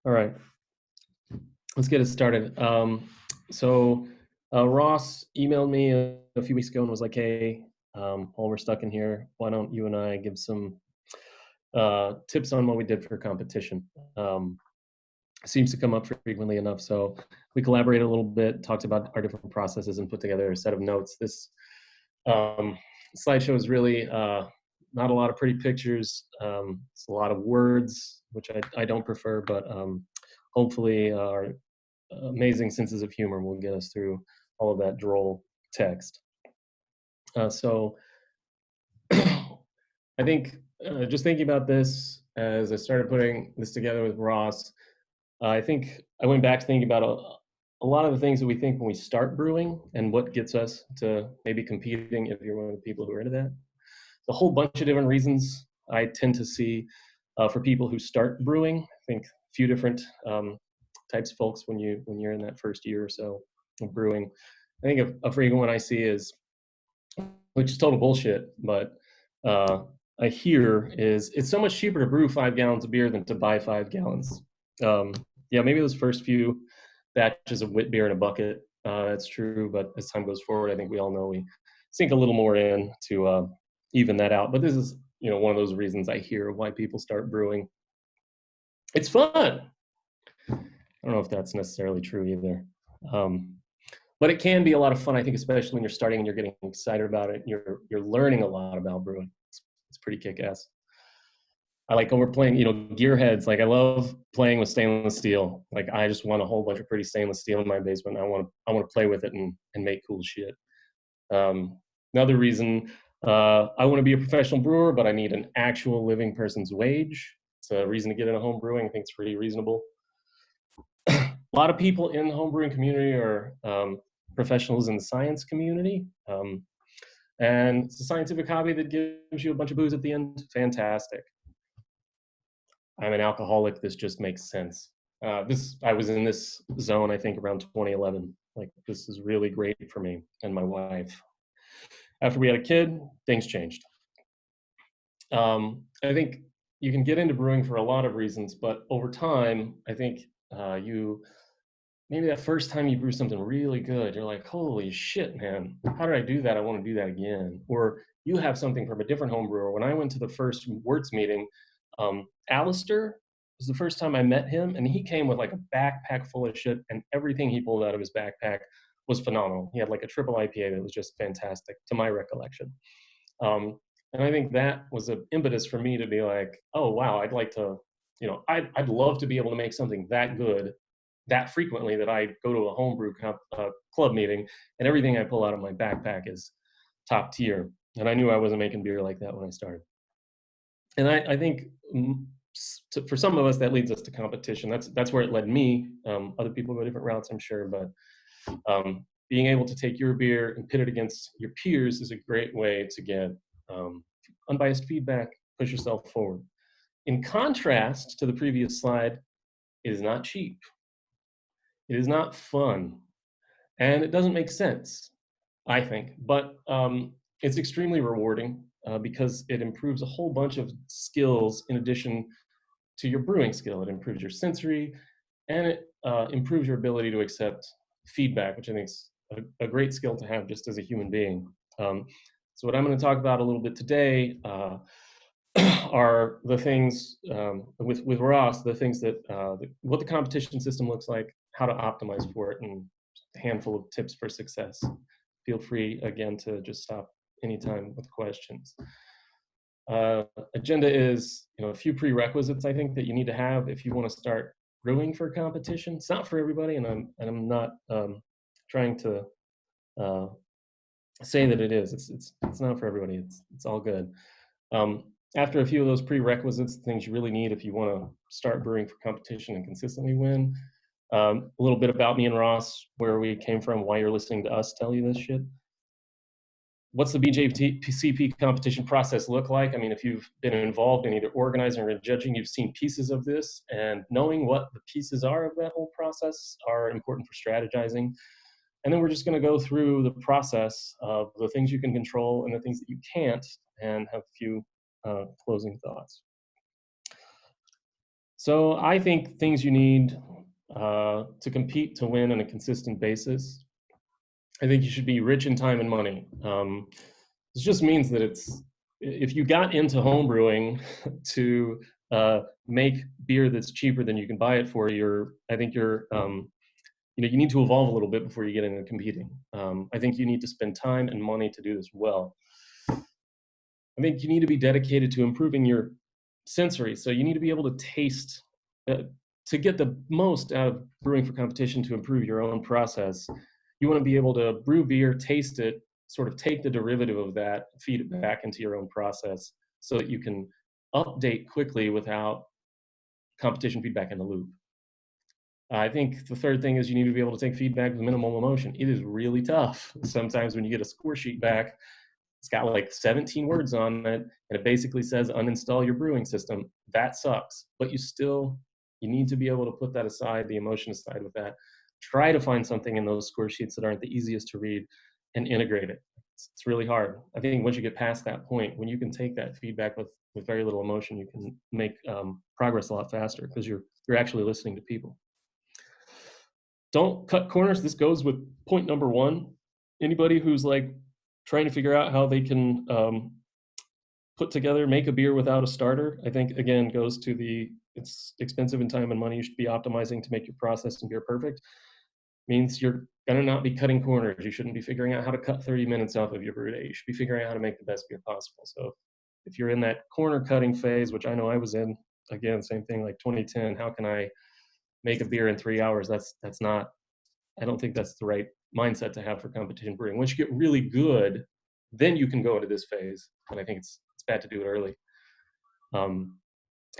All right, let's get it started. Ross emailed me a few weeks ago and was like, "Hey, while we're stuck in here, why don't you and I give some tips on what we did for competition?" Seems to come up frequently enough, so we collaborated a little bit, talked about our different processes, and put together a set of notes. This slideshow is really not a lot of pretty pictures. It's a lot of words, which I don't prefer, but hopefully our amazing senses of humor will get us through all of that droll text. So I think just thinking about this as I started putting this together with Ross, I think I went back to thinking about a lot of the things that we think when we start brewing and what gets us to maybe competing if you're one of the people who are into that. A whole bunch of different reasons I tend to see for people who start brewing. I think a few different types of folks when you're in that first year or so of brewing. I think a frequent one I see is, which is total bullshit, but I hear is it's so much cheaper to brew 5 gallons of beer than to buy 5 gallons. Yeah, maybe those first few batches of wit beer in a bucket, that's true. But as time goes forward, I think we all know we sink a little more in to even that out. But this is, one of those reasons I hear why people start brewing. It's fun. I don't know if that's necessarily true either. But it can be a lot of fun, I think, especially when you're starting and you're getting excited about it. You're learning a lot about brewing. It's pretty kick-ass. I like when we're playing, gearheads. Like I love playing with stainless steel. Like I just want a whole bunch of pretty stainless steel in my basement. I want to play with it and make cool shit. Another reason I want to be a professional brewer, but I need an actual living person's wage. It's a reason to get into home brewing. I think it's pretty reasonable. A lot of people in the home brewing community are professionals in the science community. And it's a scientific hobby that gives you a bunch of booze at the end. Fantastic. I'm an alcoholic. This just makes sense. I was in this zone, I think, around 2011. Like, this is really great for me and my wife. After we had a kid, things changed. I think you can get into brewing for a lot of reasons, but over time, I think maybe that first time you brew something really good, you're like, holy shit, man, how did I do that? I want to do that again. Or you have something from a different home brewer. When I went to the first Worts meeting, Alistair was the first time I met him, and he came with like a backpack full of shit, and everything he pulled out of his backpack was phenomenal. He had like a triple IPA that was just fantastic, to my recollection. And I think that was an impetus for me to be like, oh, wow, I'd like to, I'd love to be able to make something that good that frequently that I go to a homebrew club meeting and everything I pull out of my backpack is top tier. And I knew I wasn't making beer like that when I started. And I think for some of us, that leads us to competition. That's where it led me. Other people go different routes, I'm sure, but being able to take your beer and pit it against your peers is a great way to get unbiased feedback, push yourself forward. In contrast to the previous slide, it is not cheap. It is not fun, and it doesn't make sense, I think, but it's extremely rewarding because it improves a whole bunch of skills in addition to your brewing skill. It improves your sensory, and it improves your ability to accept feedback, which I think is a great skill to have just as a human being. So what I'm going to talk about a little bit today are the things with Ross, the things that what the competition system looks like, how to optimize for it, and a handful of tips for success. Feel free again to just stop anytime with questions. Agenda is a few prerequisites I think that you need to have if you want to start brewing for competition. It's not for everybody, and I'm not trying to say that it is. It's not for everybody. It's all good. After a few of those prerequisites, things you really need if you want to start brewing for competition and consistently win. A little bit about me and Ross, where we came from, why you're listening to us tell you this shit. What's the BJCP competition process look like? I mean, if you've been involved in either organizing or judging, you've seen pieces of this, and knowing what the pieces are of that whole process are important for strategizing. And then we're just going to go through the process of the things you can control and the things that you can't, and have a few closing thoughts. So I think things you need to compete to win on a consistent basis. I think you should be rich in time and money. This just means that if you got into home brewing to make beer that's cheaper than you can buy it for, I think you need to evolve a little bit before you get into competing. I think you need to spend time and money to do this well. I think you need to be dedicated to improving your sensory. So you need to be able to taste, uh, to get the most out of brewing for competition to improve your own process. You want to be able to brew beer, taste it, sort of take the derivative of that, feed it back into your own process so that you can update quickly without competition feedback in the loop. I think the third thing is you need to be able to take feedback with minimal emotion. It is really tough. Sometimes when you get a score sheet back, it's got like 17 words on it, and it basically says uninstall your brewing system. That sucks, but you need to be able to put that aside, the emotion aside with that. Try to find something in those score sheets that aren't the easiest to read and integrate it. It's really hard. I think once you get past that point, when you can take that feedback with very little emotion, you can make progress a lot faster because you're actually listening to people. Don't cut corners. This goes with point number one. Anybody who's like trying to figure out how they can make a beer without a starter, I think again goes to it's expensive in time and money. You should be optimizing to make your process and beer perfect. Means you're gonna not be cutting corners. You shouldn't be figuring out how to cut 30 minutes off of your brew day. You should be figuring out how to make the best beer possible. So if you're in that corner cutting phase, which I know I was in, again, same thing like 2010, how can I make a beer in 3 hours? That's not, I don't think that's the right mindset to have for competition brewing. Once you get really good, then you can go into this phase. And I think it's bad to do it early.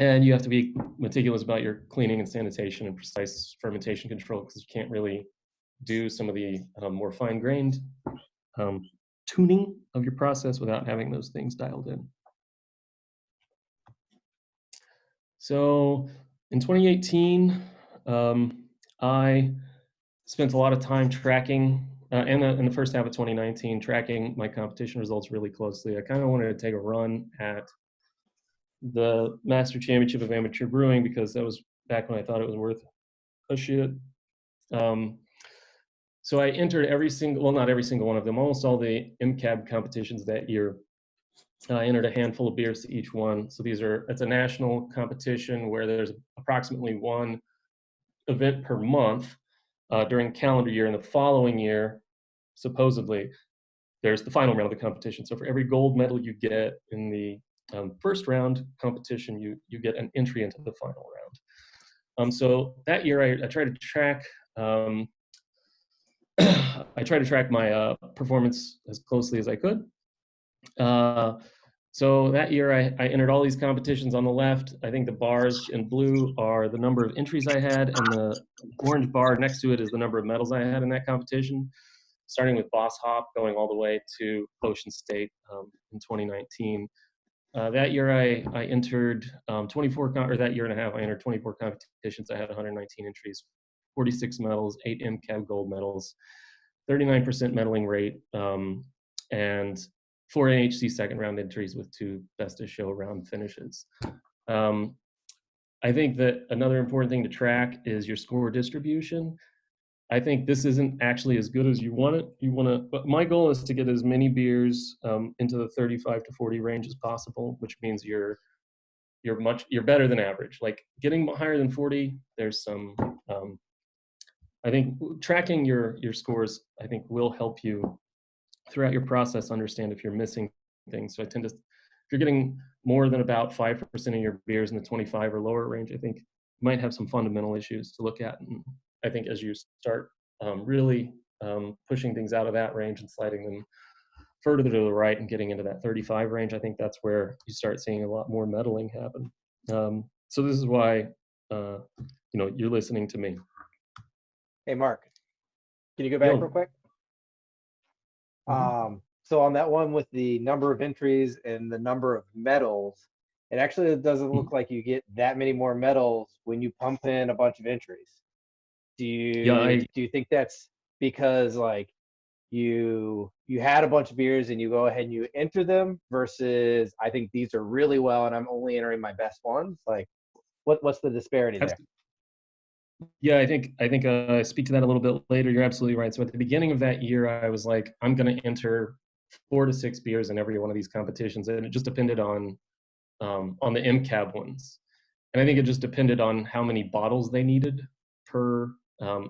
And you have to be meticulous about your cleaning and sanitation and precise fermentation control because you can't really do some of the more fine-grained tuning of your process without having those things dialed in. So in 2018, I spent a lot of time tracking, and in the first half of 2019, tracking my competition results really closely. I kind of wanted to take a run at the Master Championship of Amateur Brewing because that was back when I thought it was worth a shit. So I entered not every single one of them, almost all the MCAB competitions that year. I entered a handful of beers to each one. So it's a national competition where there's approximately one event per month during calendar year. And the following year, supposedly, there's the final round of the competition. So for every gold medal you get in the first round competition, you get an entry into the final round. So that year I tried to track my performance as closely as I could. So that year I entered all these competitions. On the left, I think the bars in blue are the number of entries I had, and the orange bar next to it is the number of medals I had in that competition, starting with Boss Hop, going all the way to Ocean State in 2019. That year I entered 24, or that year and a half, I entered 24 competitions. I had 119 entries, 46 medals, 8 MCAB gold medals, 39% medaling rate, and 4 NHC second round entries with 2 best of show round finishes. I think that another important thing to track is your score distribution. I think this isn't actually as good as you want it. But my goal is to get as many beers into the 35 to 40 range as possible, which means you're better than average. Like getting higher than 40, there's some. I think tracking your scores, I think, will help you throughout your process understand if you're missing things. So if you're getting more than about 5% of your beers in the 25 or lower range, I think you might have some fundamental issues to look at. And I think as you start really pushing things out of that range and sliding them further to the right and getting into that 35 range, I think that's where you start seeing a lot more meddling happen. So this is why you're listening to me. Hey, Mark, can you go back real quick? So on that one with the number of entries and the number of medals, it actually doesn't look like you get that many more medals when you pump in a bunch of entries. Do you think that's because like you had a bunch of beers and you go ahead and you enter them versus I think these are really well and I'm only entering my best ones? Like What's the disparity there? Yeah, I speak to that a little bit later. You're absolutely right. So at the beginning of that year, I was like, I'm going to enter 4 to 6 beers in every one of these competitions, and it just depended on the MCAB ones, and I think it just depended on how many bottles they needed per.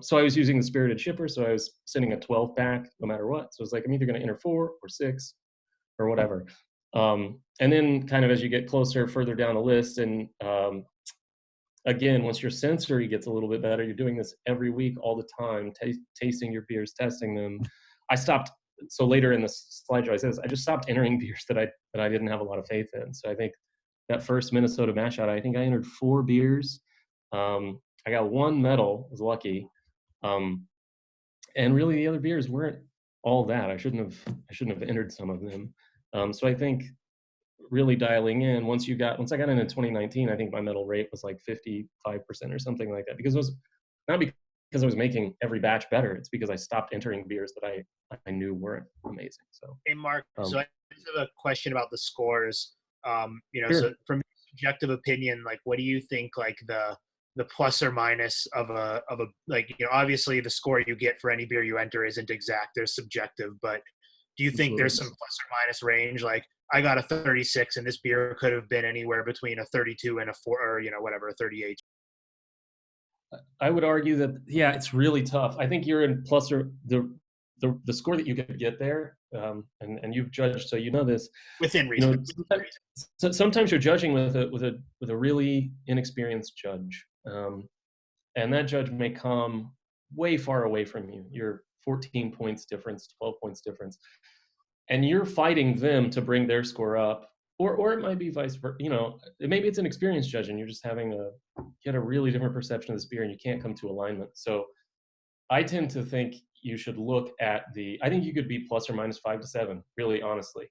So I was using the spirited shipper, so I was sending a 12 pack no matter what. So it's like I'm either going to enter 4 or 6 or whatever. And then kind of as you get closer, further down the list, and again, once your sensory gets a little bit better, you're doing this every week, all the time, tasting your beers, testing them. I stopped. So later in the slideshow, I said I just stopped entering beers that I didn't have a lot of faith in. So I think that first Minnesota mash out, I think I entered 4 beers. I got 1 medal, was lucky. And really the other beers weren't all that. I shouldn't have entered some of them. So I think really dialing in once I got into 2019, I think my medal rate was like 55% or something like that, because it was not because I was making every batch better. It's because I stopped entering beers that I knew weren't amazing. So hey Mark, so I just have a question about the scores. Sure. So from subjective opinion, like what do you think like the plus or minus of a like, obviously the score you get for any beer you enter isn't exact, there's subjective, but do you think there's some plus or minus range? Like I got a 36 and this beer could have been anywhere between a 32 and a 4 or whatever, a 38. I would argue that, yeah, it's really tough. I think you're in plus or the score that you could get there, and you've judged, so you know this. Within reason. Sometimes you're judging with a really inexperienced judge, and that judge may come way far away from you. You're 14 points difference, 12 points difference, and you're fighting them to bring their score up, or it might be vice versa. Maybe it's an experienced judge, and you're just you had a really different perception of this beer, and you can't come to alignment. So I tend to think you should look at I think you could be plus or minus 5 to 7, really, honestly.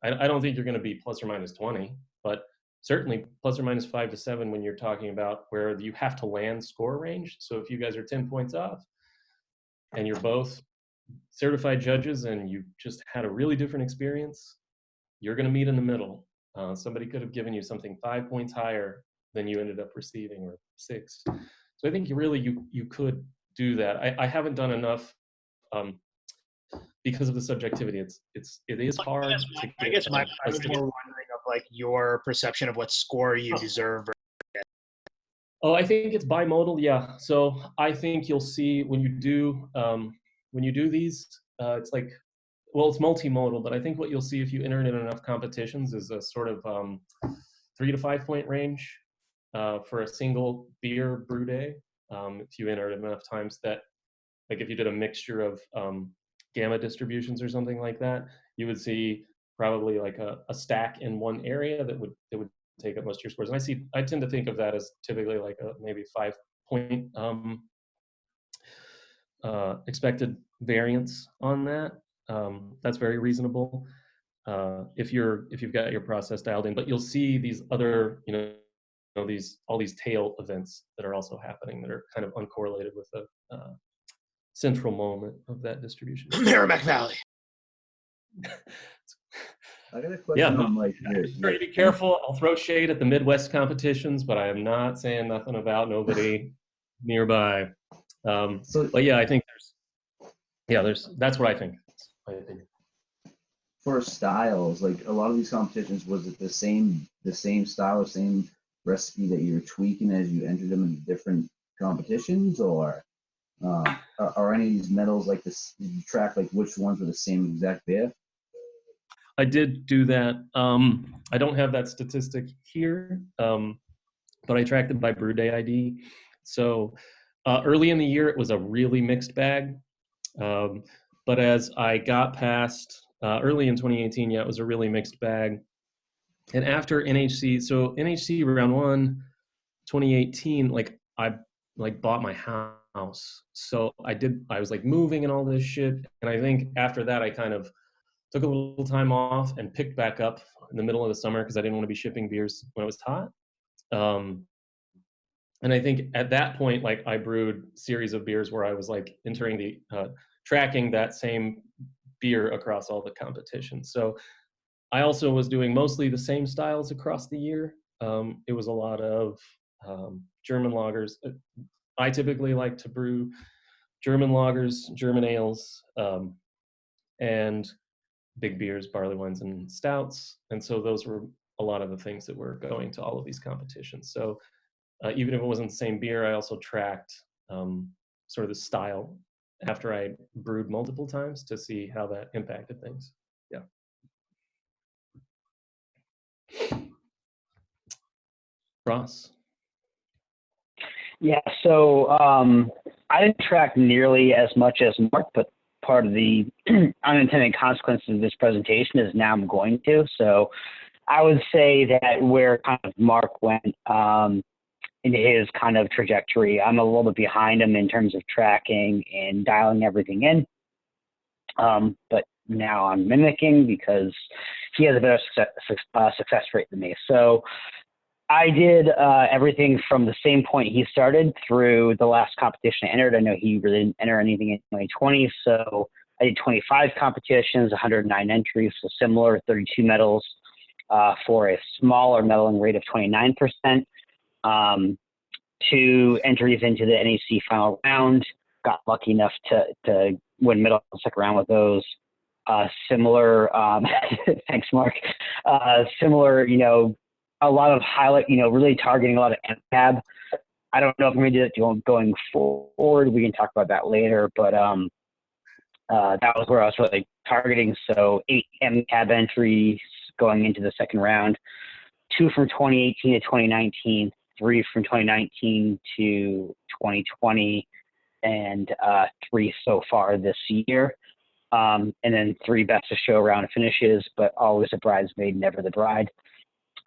I don't think you're going to be plus or minus 20, but certainly plus or minus 5 to 7 when you're talking about where you have to land score range. So if you guys are 10 points off and you're both certified judges and you just had a really different experience, you're going to meet in the middle. Somebody could have given you something 5 points higher than you ended up receiving, or 6. So I think you could do that. I haven't done enough because of the subjectivity. It is hard. I guess I was more wondering of like your perception of what score you deserve. Oh, I think it's bimodal. Yeah. So I think you'll see when you do these, it's like, well, it's multimodal, but I think what you'll see if you enter it in enough competitions is a sort of 3 to 5 point range for a single beer brew day. If you enter it enough times, that, like if you did a mixture of gamma distributions or something like that, you would see probably like a stack in one area that would take up most of your scores. And I tend to think of that as typically like a maybe 5 point expected variance on that. That's very reasonable if you've got your process dialed in. But you'll see these other, all these tail events that are also happening that are kind of uncorrelated with the central moment of that distribution. Merrimack Valley. I got a question on like try to be careful. I'll throw shade at the Midwest competitions, but I am not saying nothing about nobody nearby. But yeah, I think that's what I think. For styles, like a lot of these competitions, was it the same style, same recipe that you're tweaking as you enter them in different competitions, or are any of these medals like this? Did you track like which ones were the same exact beer? I did do that. I don't have that statistic here, but I tracked it by brew day ID. So early in the year, it was a really mixed bag. But as I got past early in 2018, it was a really mixed bag. And after NHC, so NHC round 1, 2018, like I bought my house. So I was like moving and all this shit. And I think after that, I kind of took a little time off and picked back up in the middle of the summer because I didn't want to be shipping beers when it was hot. And I think at that point, like I brewed a series of beers where I was like entering tracking that same beer across all the competitions. So I also was doing mostly the same styles across the year. it was a lot of German lagers. I typically like to brew German lagers, German ales, and big beers, barley wines, and stouts. And so those were a lot of the things that were going to all of these competitions. So even if it wasn't the same beer, I also tracked sort of the style after I brewed multiple times to see how that impacted things. Yeah. Ross? Yeah, so I didn't track nearly as much as Mark, but part of the unintended consequences of this presentation is now I'm going to. So I would say that where kind of Mark went in his kind of trajectory, I'm a little bit behind him in terms of tracking and dialing everything in. But now I'm mimicking because he has a better success rate than me. So I did everything from the same point he started through the last competition I entered. I know he really didn't enter anything in 2020, so I did 25 competitions, 109 entries, so similar, 32 medals for a smaller medaling rate of 29%. 2 entries into the NEC final round. Got lucky enough to win medal in the second round with those. Similar, thanks, Mark. Similar, you know, a lot of highlight, you know, really targeting a lot of MCAB. I don't know if I'm going to do that going forward. We can talk about that later, but that was where I was really targeting. So 8 MCAB entries going into the second round, 2 from 2018 to 2019, 3 from 2019 to 2020, and 3 so far this year. And then 3 best of show round finishes, but always a bridesmaid, never the bride.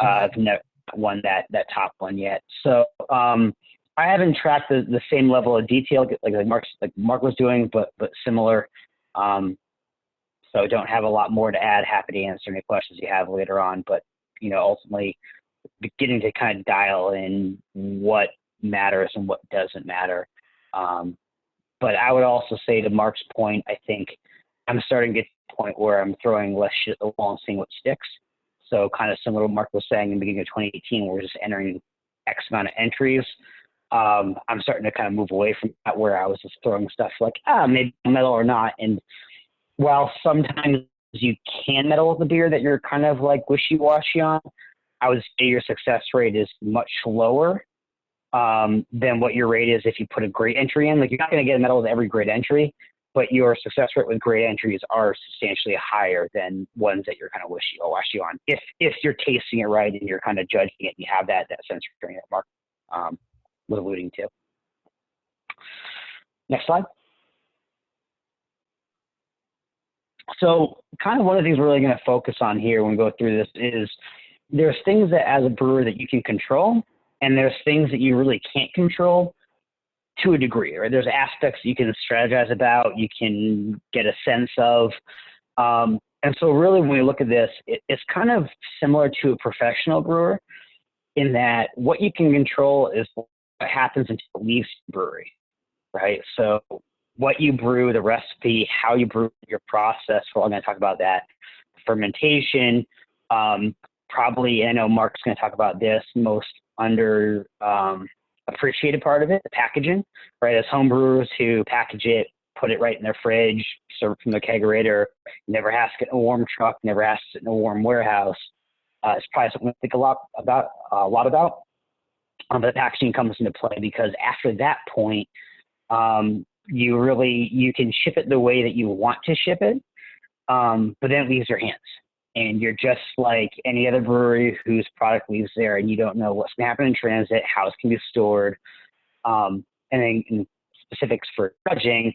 I've never won that top one yet. So I haven't tracked the same level of detail like Mark was doing, but similar. So don't have a lot more to add. Happy to answer any questions you have later on. But you know, ultimately, beginning to kind of dial in what matters and what doesn't matter. But I would also say to Mark's point, I think I'm starting to get to the point where I'm throwing less shit at the wall and seeing what sticks. So kind of similar to what Mark was saying in the beginning of 2018, we're just entering X amount of entries. I'm starting to kind of move away from that where I was just throwing stuff like, maybe medal or not. And while sometimes you can medal with a beer that you're kind of like wishy-washy on, I would say your success rate is much lower than what your rate is if you put a great entry in. Like, you're not going to get a medal with every great entry, but your success rate with great entries are substantially higher than ones that you're kind of wishy-washy on. If you're tasting it right and you're kind of judging it and you have that sense of that Mark was alluding to. Next slide. So kind of one of the things we're really going to focus on here when we go through this is there's things that as a brewer that you can control, and there's things that you really can't control to a degree, right? There's aspects you can strategize about, you can get a sense of. And so really when we look at this, it's kind of similar to a professional brewer in that what you can control is what happens until it leaves the brewery, right? So what you brew, the recipe, how you brew, your process, well, I'm going to talk about that. Fermentation, probably, I know Mark's going to talk about this, most under appreciated part of it, the packaging, right? As home brewers who package it, put it right in their fridge, serve it from the kegerator, never has to get in a warm truck, never has to sit in a warm warehouse. It's probably something to think a lot about. But the packaging comes into play because after that point, you can ship it the way that you want to ship it, but then it leaves your hands. And you're just like any other brewery whose product leaves there and you don't know what's going to happen in transit, how it's going to be stored, and then in specifics for judging,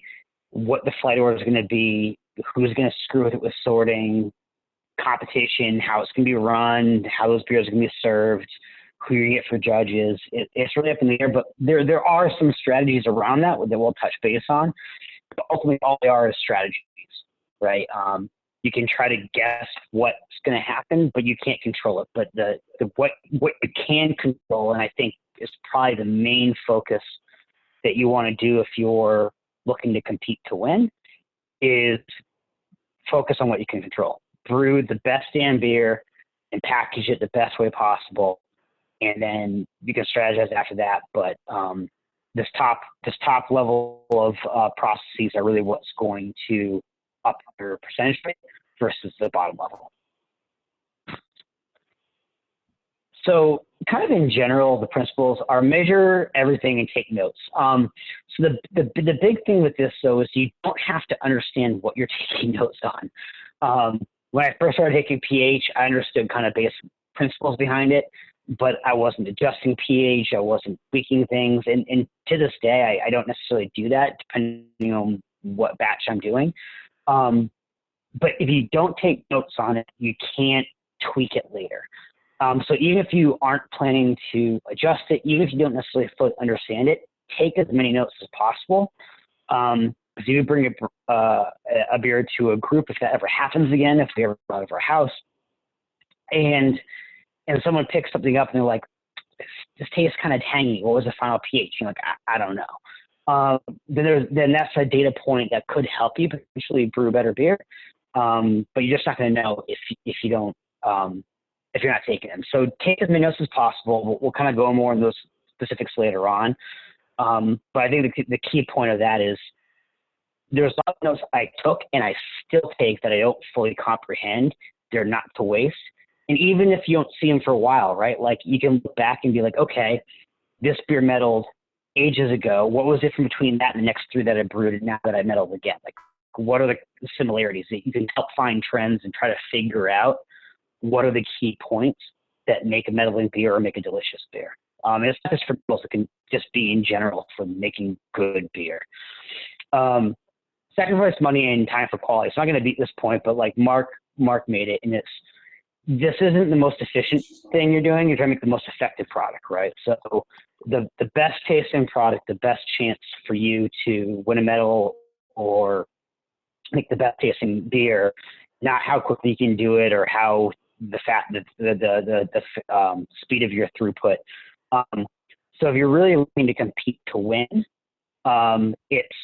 what the flight order is going to be, who's going to screw with it with sorting, competition, how it's going to be run, how those beers are going to be served, who you get for judges. It's really up in the air, but there are some strategies around that we'll touch base on. But ultimately, all they are is strategies, right? You can try to guess what's going to happen, but you can't control it. But what you can control, and I think is probably the main focus that you want to do if you're looking to compete to win, is focus on what you can control. Brew the best damn beer and package it the best way possible. and then you can strategize after that. But this top level of processes are really what's going to up your percentage rate versus the bottom level. So kind of in general, the principles are measure everything and take notes. So the big thing with this, though, is you don't have to understand what you're taking notes on. When I first started taking pH, I understood kind of basic principles behind it, but I wasn't adjusting pH. I wasn't tweaking things. And to this day, I don't necessarily do that depending on what batch I'm doing. But if you don't take notes on it, you can't tweak it later. So even if you aren't planning to adjust it, even if you don't necessarily fully understand it, take as many notes as possible. If you bring a beer to a group, if that ever happens again, if we ever go out of our house, and someone picks something up and they're like, this tastes kind of tangy. What was the final pH? You're like, I don't know. Then that's a data point that could help you potentially brew better beer. But you're just not going to know if you don't. If you're not taking them. So take as many notes as possible. We'll kind of go more in those specifics later on. But I think the key point of that is there's a lot of notes I took and I still take that I don't fully comprehend. They're not to waste. And even if you don't see them for a while, right? Like you can look back and be like, okay, this beer metalled ages ago. What was different between that and the next 3 that I brewed now that I metalled again? Like what are the similarities that you can help find trends and try to figure out what are the key points that make a metalling beer or make a delicious beer? And it's not just for people, it can just be in general for making good beer. Sacrifice money and time for quality. It's not going to beat this point, but like Mark made it, and this isn't the most efficient thing you're doing. You're trying to make the most effective product, right? So the best tasting product, the best chance for you to win a medal or make the best tasting beer, not how quickly you can do it or how the speed of your throughput. So if you're really looking to compete to win, it's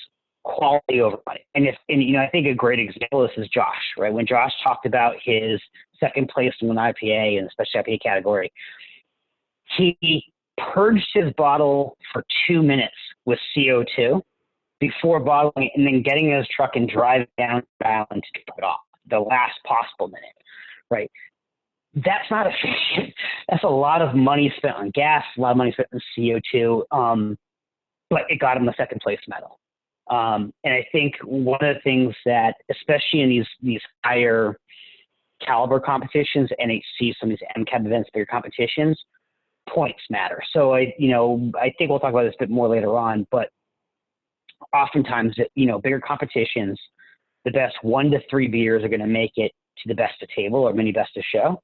quality over money. And I think a great example of this is Josh, right? When Josh talked about his second place in an IPA and especially IPA category, he purged his bottle for 2 minutes with CO2 before bottling it and then getting in his truck and driving down the island to drop it off the last possible minute, right? That's not efficient. That's a lot of money spent on gas, a lot of money spent on CO2, but it got him the second place medal. And I think one of the things that, especially in these higher caliber competitions, NHC, some of these MCAB events, bigger competitions, points matter. So I think we'll talk about this a bit more later on, but oftentimes, bigger competitions, the best 1 to 3 beers are going to make it to the best of table or mini best of show.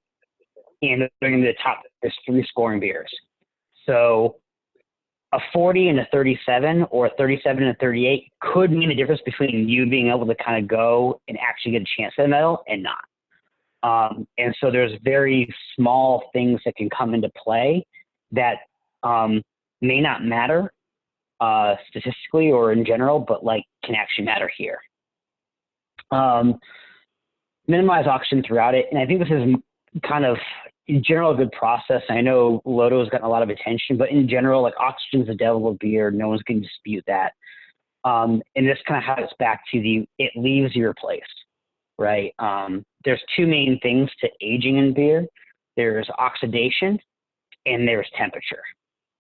And they're going to be the top, there's 3 scoring beers. So a 40 and a 37 or a 37 and a 38 could mean the difference between you being able to kind of go and actually get a chance at a medal and not. And so there's very small things that can come into play that may not matter statistically or in general, but like can actually matter here. Minimize oxygen throughout it. And I think this is kind of in general a good process. I know Lodo has gotten a lot of attention, but in general, like oxygen's the devil of beer. No one's going to dispute that. And this kind of harks back to it leaves your place, right? There's 2 main things to aging in beer. There's oxidation and there's temperature.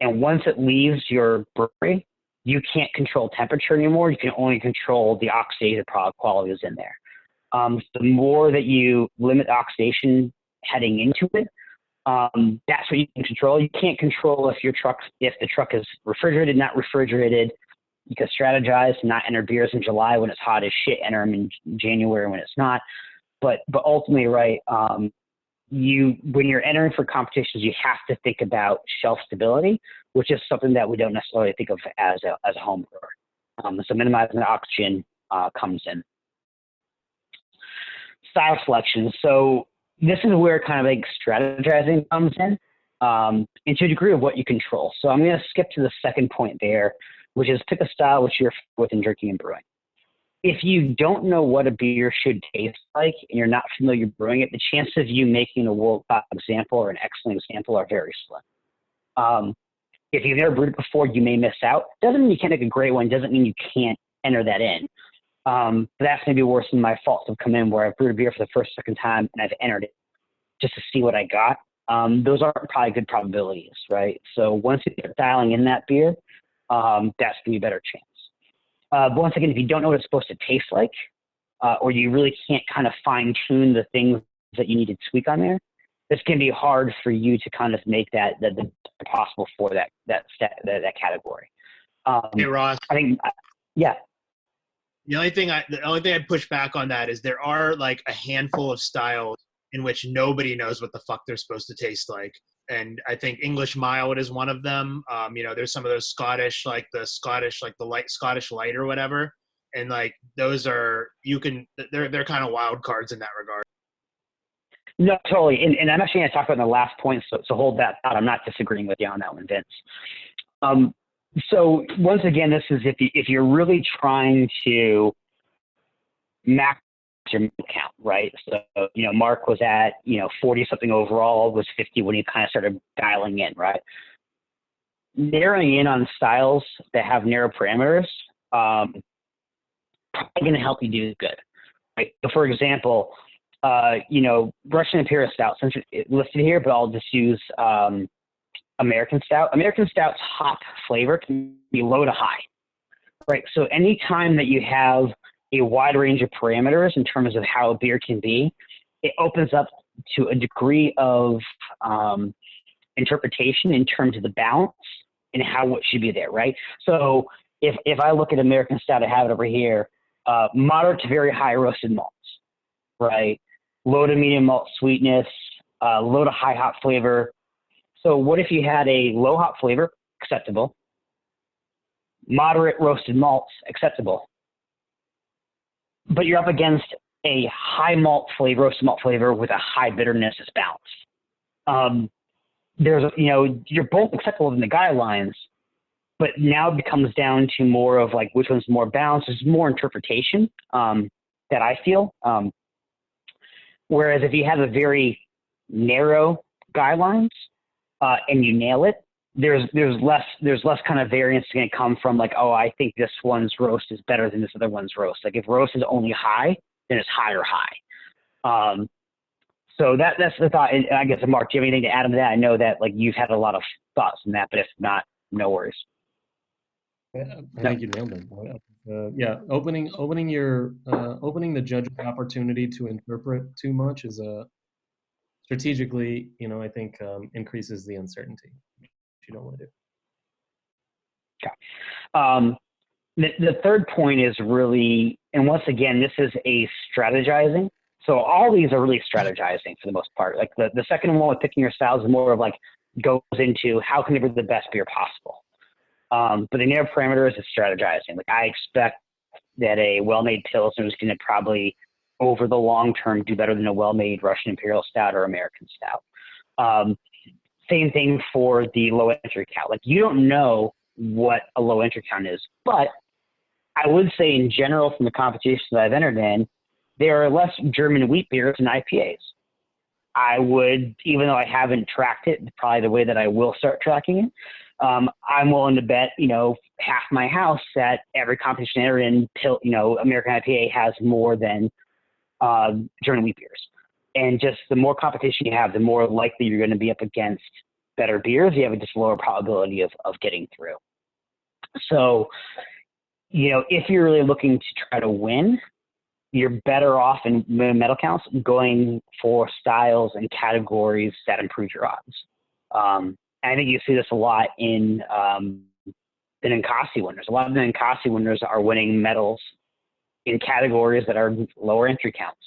And once it leaves your brewery, you can't control temperature anymore. You can only control the oxidated product quality that's in there. The more that you limit oxidation heading into it, that's what you can control. You can't control if the truck is refrigerated, not refrigerated. You can strategize to not enter beers in July when it's hot as shit, enter them in January when it's not. But ultimately, right, when you're entering for competitions, you have to think about shelf stability, which is something that we don't necessarily think of as a home brewer. So minimizing the oxygen comes in. Style selection. So this is where kind of like strategizing comes in, and to a degree of what you control. So I'm going to skip to the second point there, which is pick a style which you're with in drinking and brewing. If you don't know what a beer should taste like and you're not familiar brewing it, the chances of you making a world-class example or an excellent example are very slim. If you've never brewed it before, you may miss out. Doesn't mean you can't make a great one. Doesn't mean you can't enter that in. But that's maybe worse than my faults have come in where I've brewed a beer for the first, second time, and I've entered it just to see what I got. Those aren't probably good probabilities, right? So once you start dialing in that beer, that's going to be a better chance. But once again, if you don't know what it's supposed to taste like, or you really can't kind of fine tune the things that you need to tweak on there, this can be hard for you to kind of make that possible for that category. Hey Ross, I think, yeah. The only thing I'd push back on that is there are like a handful of styles in which nobody knows what the fuck they're supposed to taste like. And I think English mild is one of them. There's some of those Scottish, like the light Scottish light or whatever. And like those are, they're kind of wild cards in that regard. No, totally. And I'm actually going to talk about in the last point, so hold that thought. I'm not disagreeing with you on that one, Vince. So once again, this is if you're really trying to max your count, right? So, Mark was at, 40 something overall, was 50 when he kind of started dialing in, right? Narrowing in on styles that have narrow parameters, probably going to help you do good, right? So for example, Russian Imperial Stout, since it's listed here, but I'll just use American Stout. American Stout's hop flavor can be low to high, right? So anytime that you have a wide range of parameters in terms of how a beer can be, it opens up to a degree of interpretation in terms of the balance and how what should be there, right? So if I look at American Stout, I have it over here, moderate to very high roasted malts, right? Low to medium malt sweetness, low to high hop flavor. So what if you had a low hop flavor, acceptable, moderate roasted malts, acceptable, but you're up against a high malt flavor, roasted malt flavor with a high bitterness as balanced. You're both acceptable in the guidelines, but now it becomes down to more of like which one's more balanced. There's more interpretation that I feel. Whereas if you have a very narrow guidelines and you nail it, there's less kind of variance going to come from like, oh, I think this one's roast is better than this other one's roast. Like if roast is only high, then it's high or high. So that's the thought. And I guess, Mark, do you have anything to add on to that? I know that like you've had a lot of thoughts on that, but if not, no worries. Yeah, I think you nailed it. Opening the judge's opportunity to interpret too much is strategically, I think increases the uncertainty, which you don't want to do. Okay. The third point is really, and once again, this is a strategizing. So all these are really strategizing for the most part. Like the second one with picking your styles is more of like goes into how can you brew the best beer possible. But the narrow parameters is strategizing. Like I expect that a well-made Pilsner is going to probably over the long term do better than a well-made Russian Imperial Stout or American Stout. Same thing for the low entry count. Like you don't know what a low entry count is, but I would say in general from the competitions that I've entered in, there are less German wheat beers than IPAs. I would, even though I haven't tracked it, probably the way that I will start tracking it, I'm willing to bet, half my house that every competition entered in, American IPA has more than German wheat beers. And just the more competition you have, the more likely you're going to be up against better beers. You have a just lower probability of getting through. So, if you're really looking to try to win, you're better off in medal counts going for styles and categories that improve your odds. I think you see this a lot in the Ninkasi winners. A lot of the Ninkasi winners are winning medals in categories that are lower entry counts.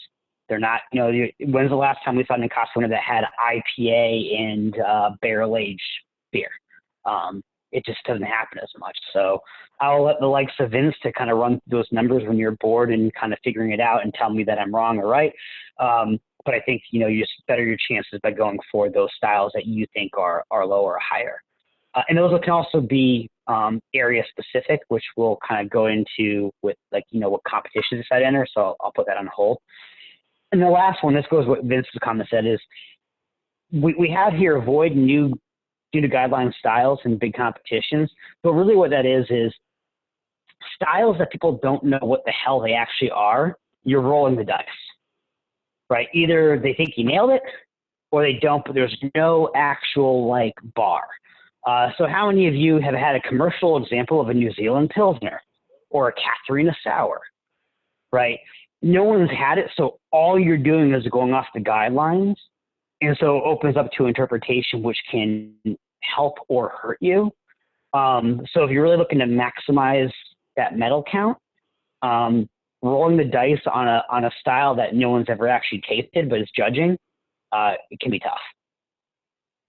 They're not, when's the last time we saw a Ninkasi winner that had IPA and barrel-aged beer? It just doesn't happen as much. So I'll let the likes of Vince to kind of run those numbers when you're bored and kind of figuring it out and tell me that I'm wrong or right. But I think, you just better your chances by going for those styles that you think are lower or higher. And those can also be area specific, which we'll kind of go into with what competitions I'd enter. So I'll put that on hold. And the last one, this goes what Vince's comment said, is we have here avoid new due to guideline styles and big competitions. But really what that is styles that people don't know what the hell they actually are. You're rolling the dice, right? Either they think you nailed it or they don't, but there's no actual like bar. So how many of you have had a commercial example of a New Zealand Pilsner or a Katharina Sour, right? No one's had it, so all you're doing is going off the guidelines, and so it opens up to interpretation which can help or hurt you. So if you're really looking to maximize that medal count, rolling the dice on a style that no one's ever actually tasted but is judging, it can be tough.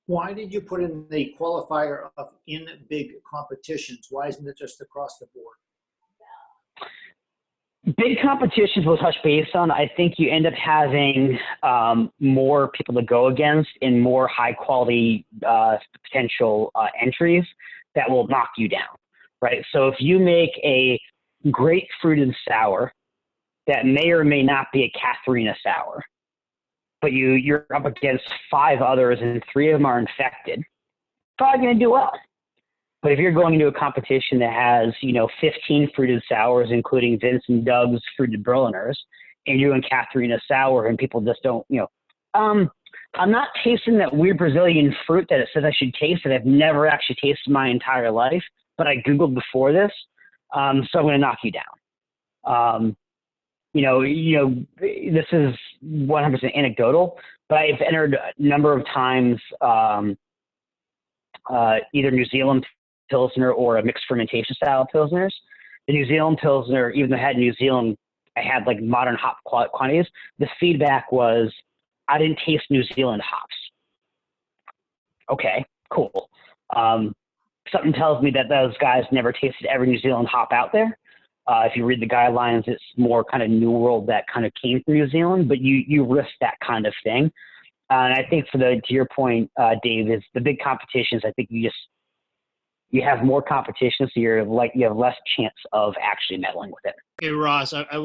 Why did you put in the qualifier of in big competitions? Why isn't it just across the board? Big competitions we'll touch base on. I think you end up having more people to go against and more high quality potential entries that will knock you down, right? So if you make a grapefruited sour that may or may not be a Katharina Sour, but you're up against 5 others and 3 of them are infected, probably going to do well. But if you're going into a competition that has, 15 fruited sours, including Vince and Doug's fruited Berliners, and you're doing Katharina Sour and people just don't, I'm not tasting that weird Brazilian fruit that it says I should taste that I've never actually tasted my entire life, but I Googled before this, so I'm going to knock you down. This is 100% anecdotal, but I've entered a number of times either New Zealand Pilsner or a mixed fermentation style Pilsners. The New Zealand Pilsner, even though I had New Zealand, I had like modern hop quantities. The feedback was, I didn't taste New Zealand hops. Okay, cool. Something tells me that those guys never tasted every New Zealand hop out there. If you read the guidelines, it's more kind of New World that kind of came from New Zealand, but you risk that kind of thing. And I think to your point, Dave, is the big competitions. I think you have more competition, so you have less chance of actually meddling with it. Hey Ross, I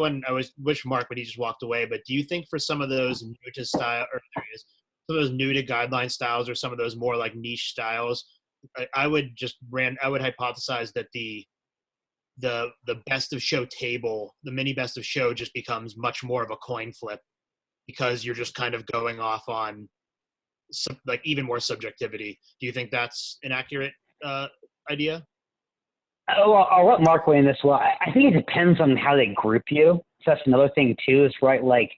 wish Mark, but he just walked away. But do you think for some of those new to style, or there he is, some of those new to guideline styles, or some of those more like niche styles, I would hypothesize that the best of show table, the mini best of show, just becomes much more of a coin flip because you're just kind of going off on like even more subjectivity. Do you think that's an accurate idea? I'll let Mark weigh in this. Well, I think it depends on how they group you. So that's another thing too, is right. Like,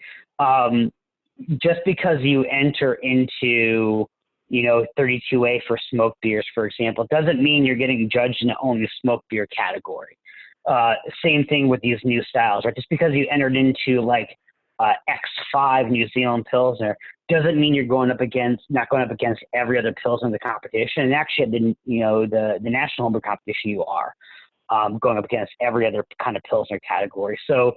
just because you enter into, 32A for smoked beers, for example, doesn't mean you're getting judged in only the smoked beer category. Same thing with these new styles, right? Just because you entered into like X5 New Zealand Pilsner doesn't mean you're not going up against every other Pilsner in the competition. And actually, the National Homebrew competition, you are going up against every other kind of Pilsner category. So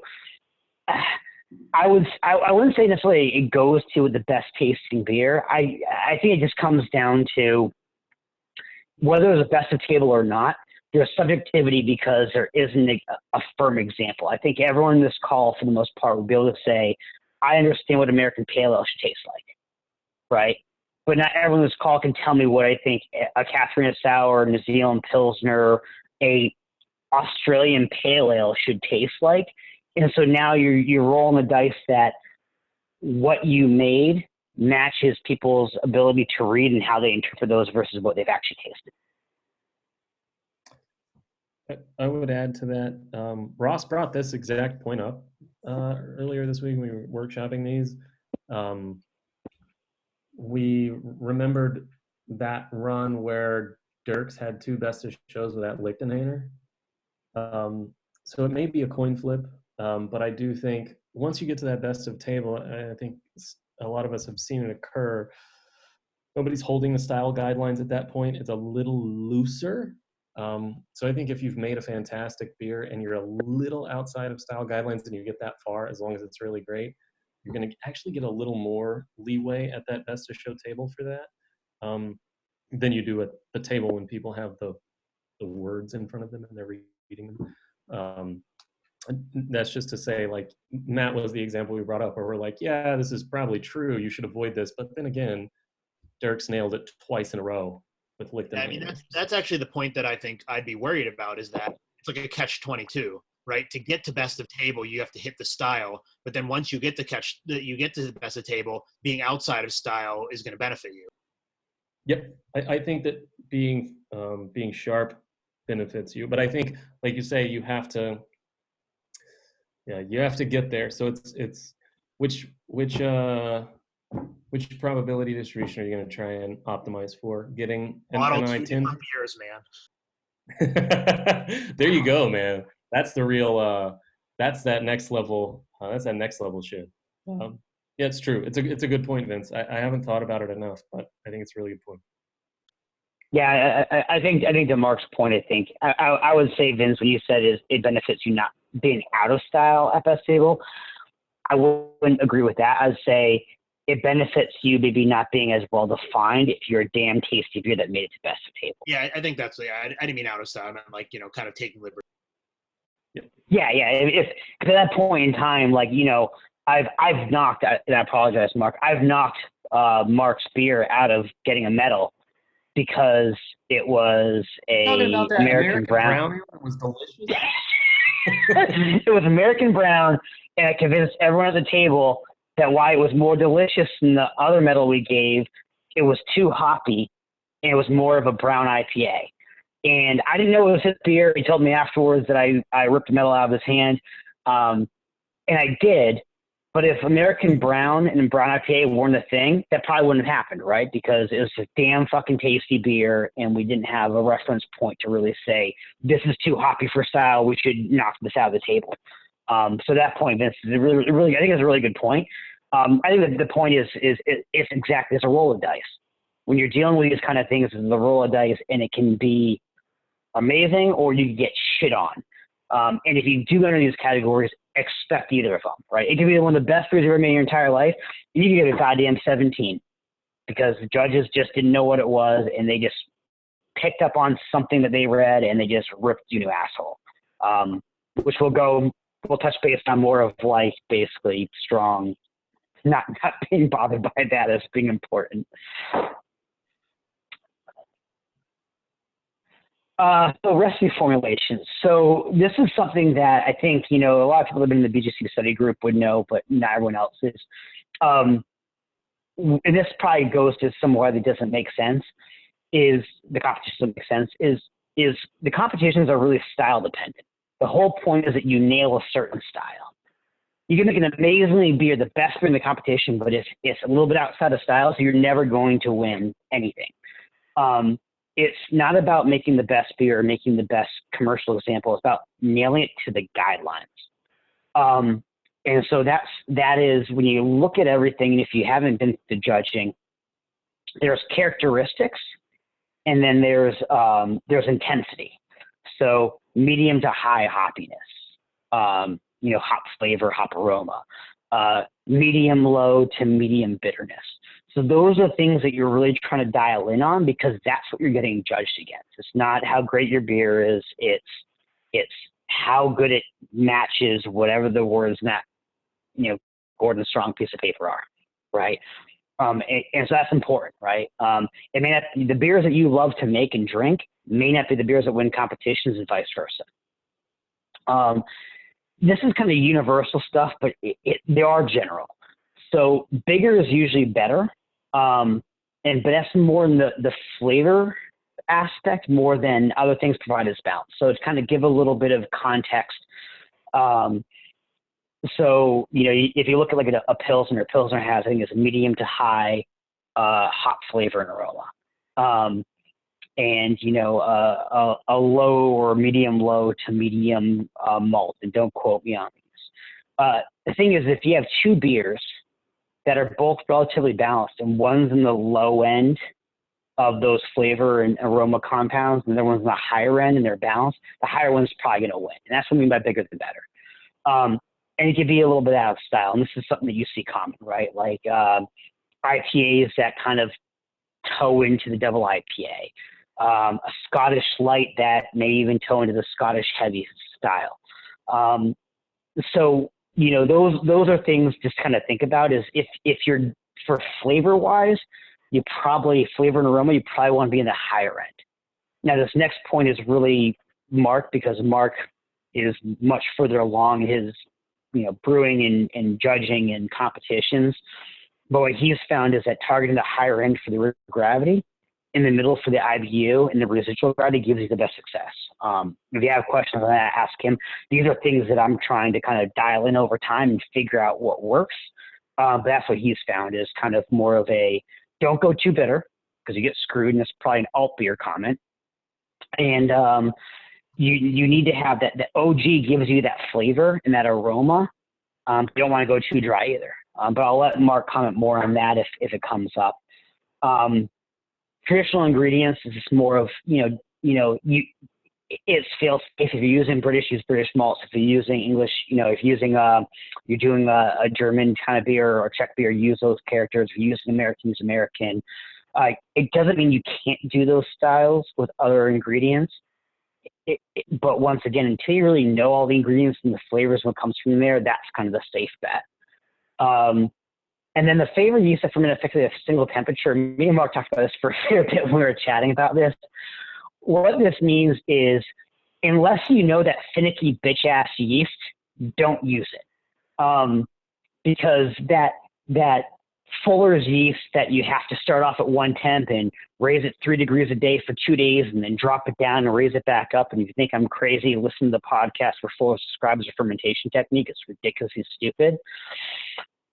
I wouldn't say necessarily it goes to the best tasting beer. I think it just comes down to whether it's a best of table or not. There's subjectivity because there isn't a firm example. I think everyone in this call, for the most part, would be able to say, I understand what American Pale Ale should taste like, right? But not everyone in this call can tell me what I think a Katharina Sour, New Zealand Pilsner, a Australian Pale Ale should taste like. And so now you're rolling the dice that what you made matches people's ability to read and how they interpret those versus what they've actually tasted. I would add to that. Ross brought this exact point up earlier this week when we were workshopping these. We remembered that run where Dirks had 2 best of shows with that Lichtenhainer. So it may be a coin flip, but I do think once you get to that best of table, I think a lot of us have seen it occur. Nobody's holding the style guidelines at that point. It's a little looser. So I think if you've made a fantastic beer and you're a little outside of style guidelines and you get that far, as long as it's really great, you're going to actually get a little more leeway at that best of show table for that than you do at the table when people have the words in front of them and they're reading them. That's just to say, like, Matt was the example we brought up where we're like, yeah, this is probably true. You should avoid this. But then again, Dirk's nailed it twice in a row with Lichten. I mean, that's actually the point that I think I'd be worried about, is that it's like a catch-22, right? To get to best of table, you have to hit the style, but then once you get to the best of table, being outside of style is going to benefit you. Yep, I think that being sharp benefits you, but I think, like you say, you have to get there. So it's which probability distribution are you going to try and optimize for getting? Model 2 different beers, man. There you go, man. That's the real. That's that next level. That's that next level shit. Yeah, it's true. It's a good point, Vince. I haven't thought about it enough, but I think it's a really good point. Yeah, I think to Mark's point, I would say, Vince, when you said it benefits you not being out of style at best table, I wouldn't agree with that. I'd say it benefits you maybe not being as well defined if you're a damn tasty beer that made it to best of table. Yeah, I think that's, I didn't mean out of style. I meant like, kind of taking liberty. Yeah. If at that point in time, like, I've knocked, and I apologize, Mark, I've knocked Mark's beer out of getting a medal because it was American brown. It was delicious. It was American brown, and I convinced everyone at the table that while it was more delicious than the other medal we gave, it was too hoppy, and it was more of a brown IPA. And I didn't know it was his beer. He told me afterwards that I ripped the medal out of his hand, and I did. But if American brown and brown IPA weren't a thing, that probably wouldn't have happened, right? Because it was a damn fucking tasty beer, and we didn't have a reference point to really say, this is too hoppy for style, we should knock this out of the table. So that point, Vince, is really, I think it's a really good point. I think that the point is it's exactly, it's a roll of dice. When you're dealing with these kind of things, it's a roll of dice, and it can be amazing or you can get shit on. And if you do enter these categories, expect either of them, right? It can be one of the best beers you've ever made in your entire life, and you can get a goddamn 17 because the judges just didn't know what it was, and they just picked up on something that they read, and they just ripped you to asshole. Which we'll touch base on more of, like, basically strong, not being bothered by that as being important. So recipe formulations. So this is something that I think, a lot of people that have been in the BJCP study group would know, but not everyone else is. And this probably goes to somewhere that doesn't make sense, is the competition doesn't make sense, is the competitions are really style dependent. The whole point is that you nail a certain style. You can make an amazingly beer, the best beer in the competition, but if it's a little bit outside of style, so you're never going to win anything. It's not about making the best beer or making the best commercial example. It's about nailing it to the guidelines. And so that is when you look at everything, and if you haven't been to judging, there's characteristics, and then there's intensity. So medium to high hoppiness, hop flavor, hop aroma, medium low to medium bitterness. So those are things that you're really trying to dial in on, because that's what you're getting judged against. It's not how great your beer is. It's how good it matches whatever the words in that, Gordon Strong piece of paper are, right? And so that's important, right? It may not, the beers that you love to make and drink may not be the beers that win competitions, and vice versa. This is kind of universal stuff, but they are general. So bigger is usually better. But that's more in the flavor aspect more than other things provide as balance. So to kind of give a little bit of context. So, if you look at like a Pilsner has, I think it's a medium to high hop flavor and aroma. And, a low or medium low to medium malt. And don't quote me on these. The thing is, if you have two beers that are both relatively balanced, and one's in the low end of those flavor and aroma compounds, and the other one's in the higher end and they're balanced, the higher one's probably going to win. And that's what I mean by bigger the better. And it can be a little bit out of style. And this is something that you see common, right? Like IPAs that kind of toe into the double IPA. A Scottish light that may even toe into the Scottish heavy style. So, those are things just kind of think about, is if you're, for flavor wise, you probably, flavor and aroma, you probably want to be in the higher end. Now, this next point is really Mark, because Mark is much further along his, brewing and judging and competitions. But what he's found is that targeting the higher end for the gravity, in the middle for the IBU, and the residual gravity gives you the best success. If you have questions on that, ask him. These are things that I'm trying to kind of dial in over time and figure out what works. But that's what he's found is kind of more of a, don't go too bitter because you get screwed, and that's probably an alt beer comment. And you need to have that, the OG gives you that flavor and that aroma. You don't want to go too dry either. But I'll let Mark comment more on that if it comes up. Traditional ingredients is just more of, it's fail safe. If you're using British, use British malts. If you're using English, if you're using you're doing a German kind of beer or Czech beer, use those characters. If you're using American, use American. It doesn't mean you can't do those styles with other ingredients. But once again, until you really know all the ingredients and the flavors what comes from there, that's kind of the safe bet. And then the favorite use of ferment effectively at a single temperature, me and Mark talked about this for a fair bit when we were chatting about this. What this means is, unless you know that finicky bitch-ass yeast, don't use it. Because that Fuller's yeast that you have to start off at 1 temp and raise it 3 degrees a day for 2 days and then drop it down and raise it back up. And if you think I'm crazy, listen to the podcast where Fuller describes a fermentation technique. It's ridiculously stupid.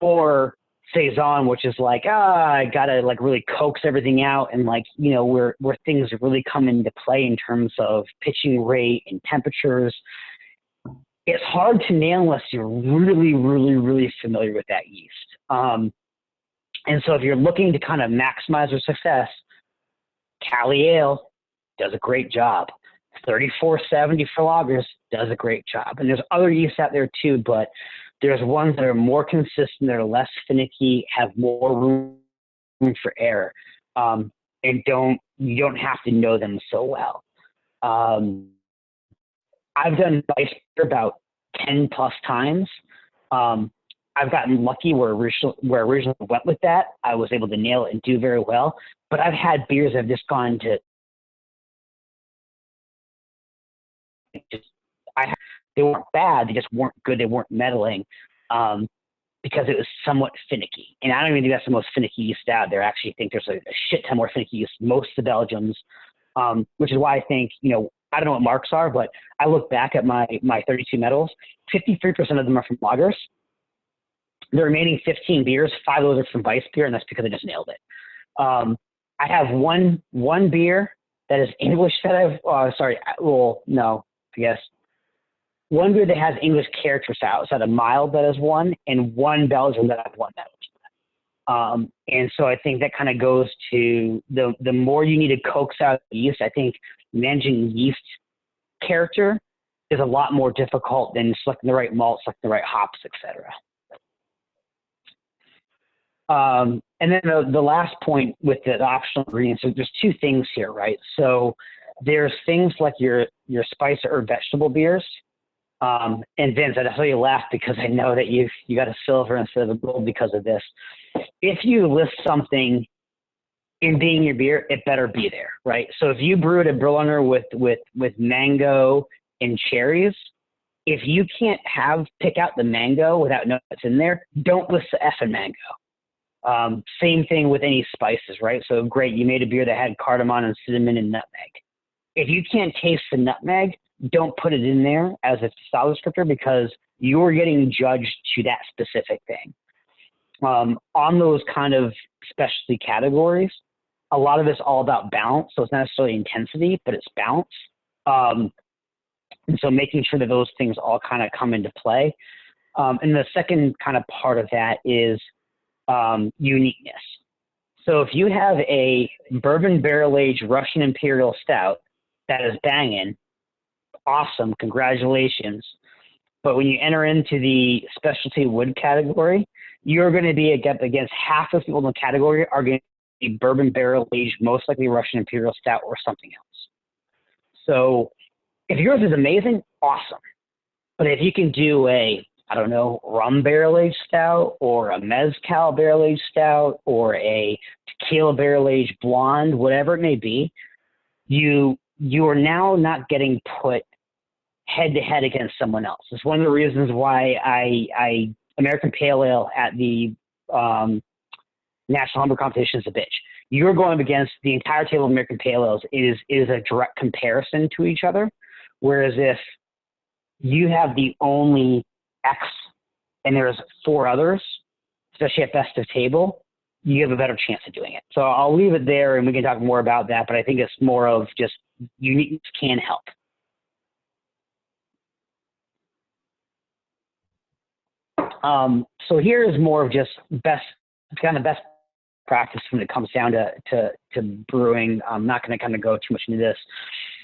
Or Saison, which is like, I gotta like really coax everything out, and like, where things really come into play in terms of pitching rate and temperatures. It's hard to nail unless you're really, really, really familiar with that yeast. And so if you're looking to kind of maximize your success, Cali Ale does a great job. 3470 for lagers does a great job. And there's other yeasts out there too, but there's ones that are more consistent, that are less finicky, have more room for error, and you don't have to know them so well. I've done vice about 10 plus times. I've gotten lucky where originally went with that. I was able to nail it and do very well. But I've had beers that have just gone to they weren't bad, they just weren't good, they weren't meddling, because it was somewhat finicky. And I don't even think that's the most finicky yeast out there. I actually think there's a shit ton more finicky yeast, most of the Belgians, which is why I think, I don't know what marks are, but I look back at my 32 medals, 53% of them are from lagers. The remaining 15 beers, 5 of those are from Weiss beer, and that's because I just nailed it. I have one beer that is English that I guess. One beer that has English character style. It's at a mild that is one, and one Belgian that I've won that. And so I think that kind of goes to the more you need to coax out yeast. I think managing yeast character is a lot more difficult than selecting the right malt, selecting the right hops, etc. And then the last point with the optional ingredients, so there's 2 things here, right? So there's things like your spice or vegetable beers. And Vince, I tell you laugh because I know that you got a silver instead of a gold because of this. If you list something in being your beer, it better be there, right? So if you brewed a Berliner with mango and cherries, if you can't pick out the mango without knowing what's in there, don't list the effing mango. Same thing with any spices, right? So great, you made a beer that had cardamom and cinnamon and nutmeg. If you can't taste the nutmeg, don't put it in there as a style descriptor because you're getting judged to that specific thing. On those kind of specialty categories, a lot of it's all about balance. So it's not necessarily intensity, but it's balance. And so making sure that those things all kind of come into play. And the second kind of part of that is uniqueness. So if you have a bourbon barrel-aged Russian Imperial Stout that is banging, awesome, congratulations. But when you enter into the specialty wood category, you're going to be against half of people in the category are going to be bourbon barrel-aged, most likely Russian Imperial Stout or something else. So if yours is amazing, awesome. But if you can do a I don't know, rum barrel-aged stout or a mezcal barrel-aged stout or a tequila barrel-aged blonde, whatever it may be, you are now not getting put head-to-head against someone else. It's one of the reasons why I American Pale Ale at the National Homebrew Competition is a bitch. You're going up against the entire table of American Pale Ales. It is a direct comparison to each other. Whereas if you have the only X and there's 4 others, especially at festive table, you have a better chance of doing it. So I'll leave it there and we can talk more about that, but I think it's more of just uniqueness can help. So here is more of just best practice when it comes down to brewing. I'm not going to kind of go too much into this.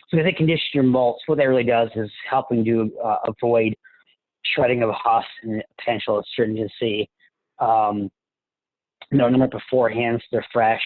So I think condition your malts, what that really does is helping to avoid shredding of husk and potential astringency. Number beforehand, so they're fresh.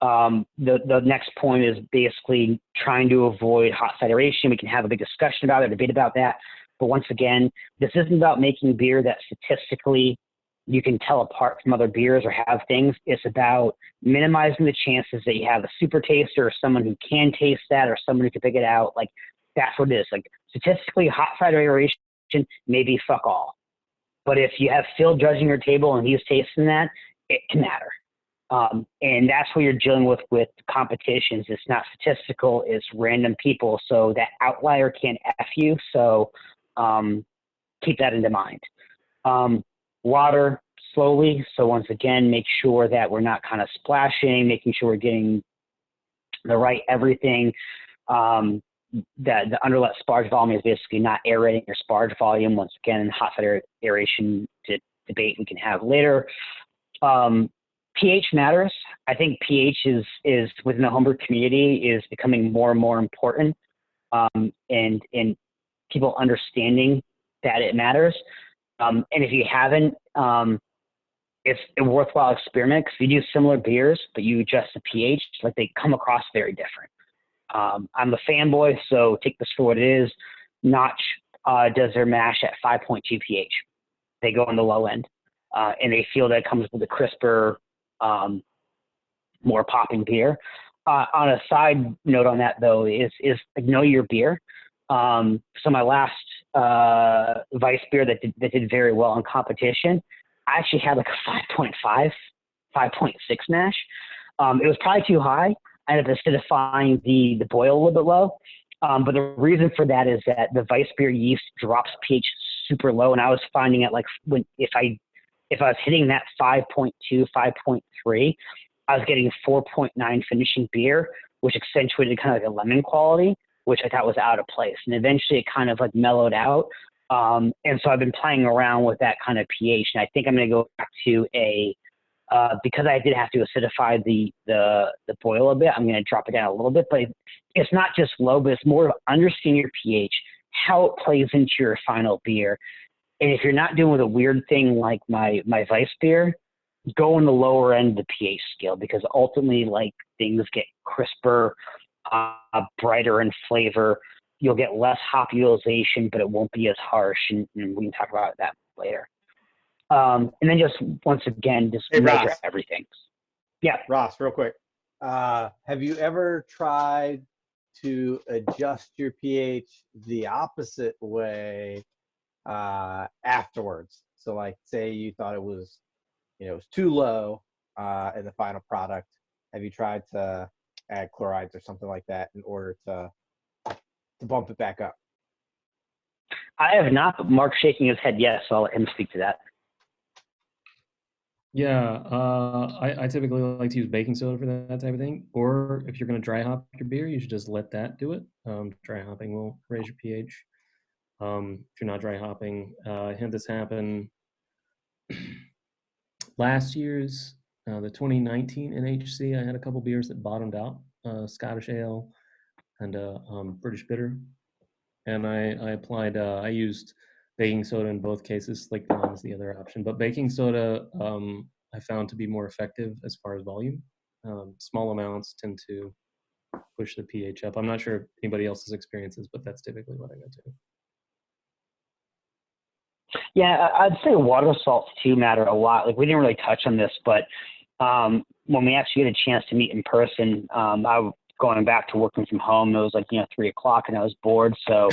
The next point is basically trying to avoid hot side aeration. We can have a big discussion about it, debate about that. But once again, this isn't about making beer that statistically you can tell apart from other beers or have things. It's about minimizing the chances that you have a super taster or someone who can taste that or someone who can pick it out. Like, that's what it is. Like, statistically, hot side aeration, maybe fuck all. But if you have Phil judging your table and he's tasting that, it can matter. And that's what you're dealing with competitions. It's not statistical, it's random people. So that outlier can't F you. So keep that into mind. Water slowly. So once again, make sure that we're not kind of splashing, making sure we're getting the right everything. That the underlet sparge volume is basically not aerating your sparge volume. Once again, hot side aeration debate we can have later. pH matters. I think pH is within the homebrew community is becoming more and more important, and people understanding that it matters. And if you haven't, it's a worthwhile experiment, because if you do similar beers but you adjust the pH, like, they come across very different. I'm a fanboy, so take this for what it is. Notch does their mash at 5.2 pH. They go on the low end, and they feel that it comes with a crisper, more popping beer. On a side note on that, though, is know your beer. So my last Vice beer that did very well in competition, I actually had like a 5.5, 5.6 mash. It was probably too high. I ended up acidifying the boil a little bit low. But the reason for that is that the Vice beer yeast drops pH super low, and I was finding it like if I was hitting that 5.2, 5.3, I was getting 4.9 finishing beer, which accentuated kind of like a lemon quality, which I thought was out of place. And eventually it kind of like mellowed out. And so I've been playing around with that kind of pH. And I think I'm going to go back to because I did have to acidify the boil a bit, I'm going to drop it down a little bit. But it's not just low, but it's more of understanding your pH, how it plays into your final beer. And if you're not doing with a weird thing like my Vice beer, go in the lower end of the pH scale, because ultimately, like, things get crisper, brighter in flavor. You'll get less hop utilization, but it won't be as harsh, and we can talk about that later. And then just once again, just measure everything. Yeah, Ross, real quick. Have you ever tried to adjust your pH the opposite way afterwards? So, like, say you thought it was, it was too low in the final product. Have you tried to add chlorides or something like that in order to bump it back up? I have not, but Mark's shaking his head yes, so I'll let him speak to that. Yeah, I typically like to use baking soda for that type of thing. Or if you're going to dry hop your beer, you should just let that do it. Dry hopping will raise your pH. If you're not dry hopping, I had this happen last year's, the 2019 NHC. I had a couple beers that bottomed out, Scottish Ale and British Bitter. And I applied, I used baking soda in both cases. Like, lime is the other option. But baking soda I found to be more effective as far as volume. Small amounts tend to push the pH up. I'm not sure if anybody else's experiences, but that's typically what I go to. Yeah, I'd say water salts too matter a lot. Like we didn't really touch on this, but when we actually get a chance to meet in person, I was going back to working from home. It was like 3:00, and I was bored, so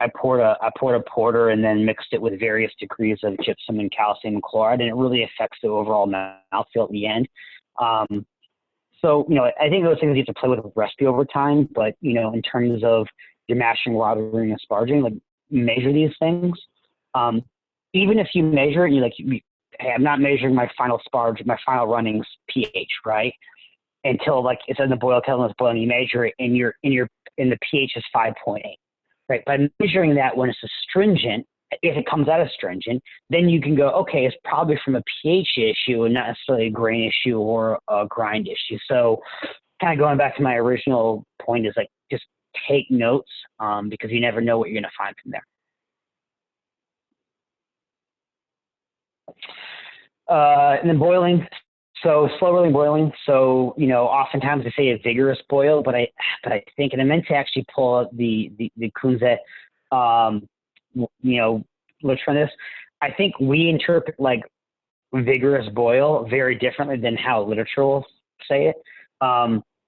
I poured a porter and then mixed it with various degrees of gypsum and calcium chloride, and it really affects the overall mouthfeel at the end. So I think those things you have to play with recipe over time, but in terms of your mashing, watering, and sparging, like measure these things. Even if you measure, hey, I'm not measuring my final sparge, my final runnings pH, right? Until like it's in the boil kettle and it's boiling, you measure it, and the pH is 5.8, right? By measuring that when it's astringent, if it comes out astringent, then you can go, okay, it's probably from a pH issue and not necessarily a grain issue or a grind issue. So, kind of going back to my original point is like just take notes because you never know what you're going to find from there. And then boiling, so slow rolling boiling. So oftentimes they say a vigorous boil, but I think, and I meant to actually pull out the Kunze, literature on this. I think we interpret like vigorous boil very differently than how literature will say it.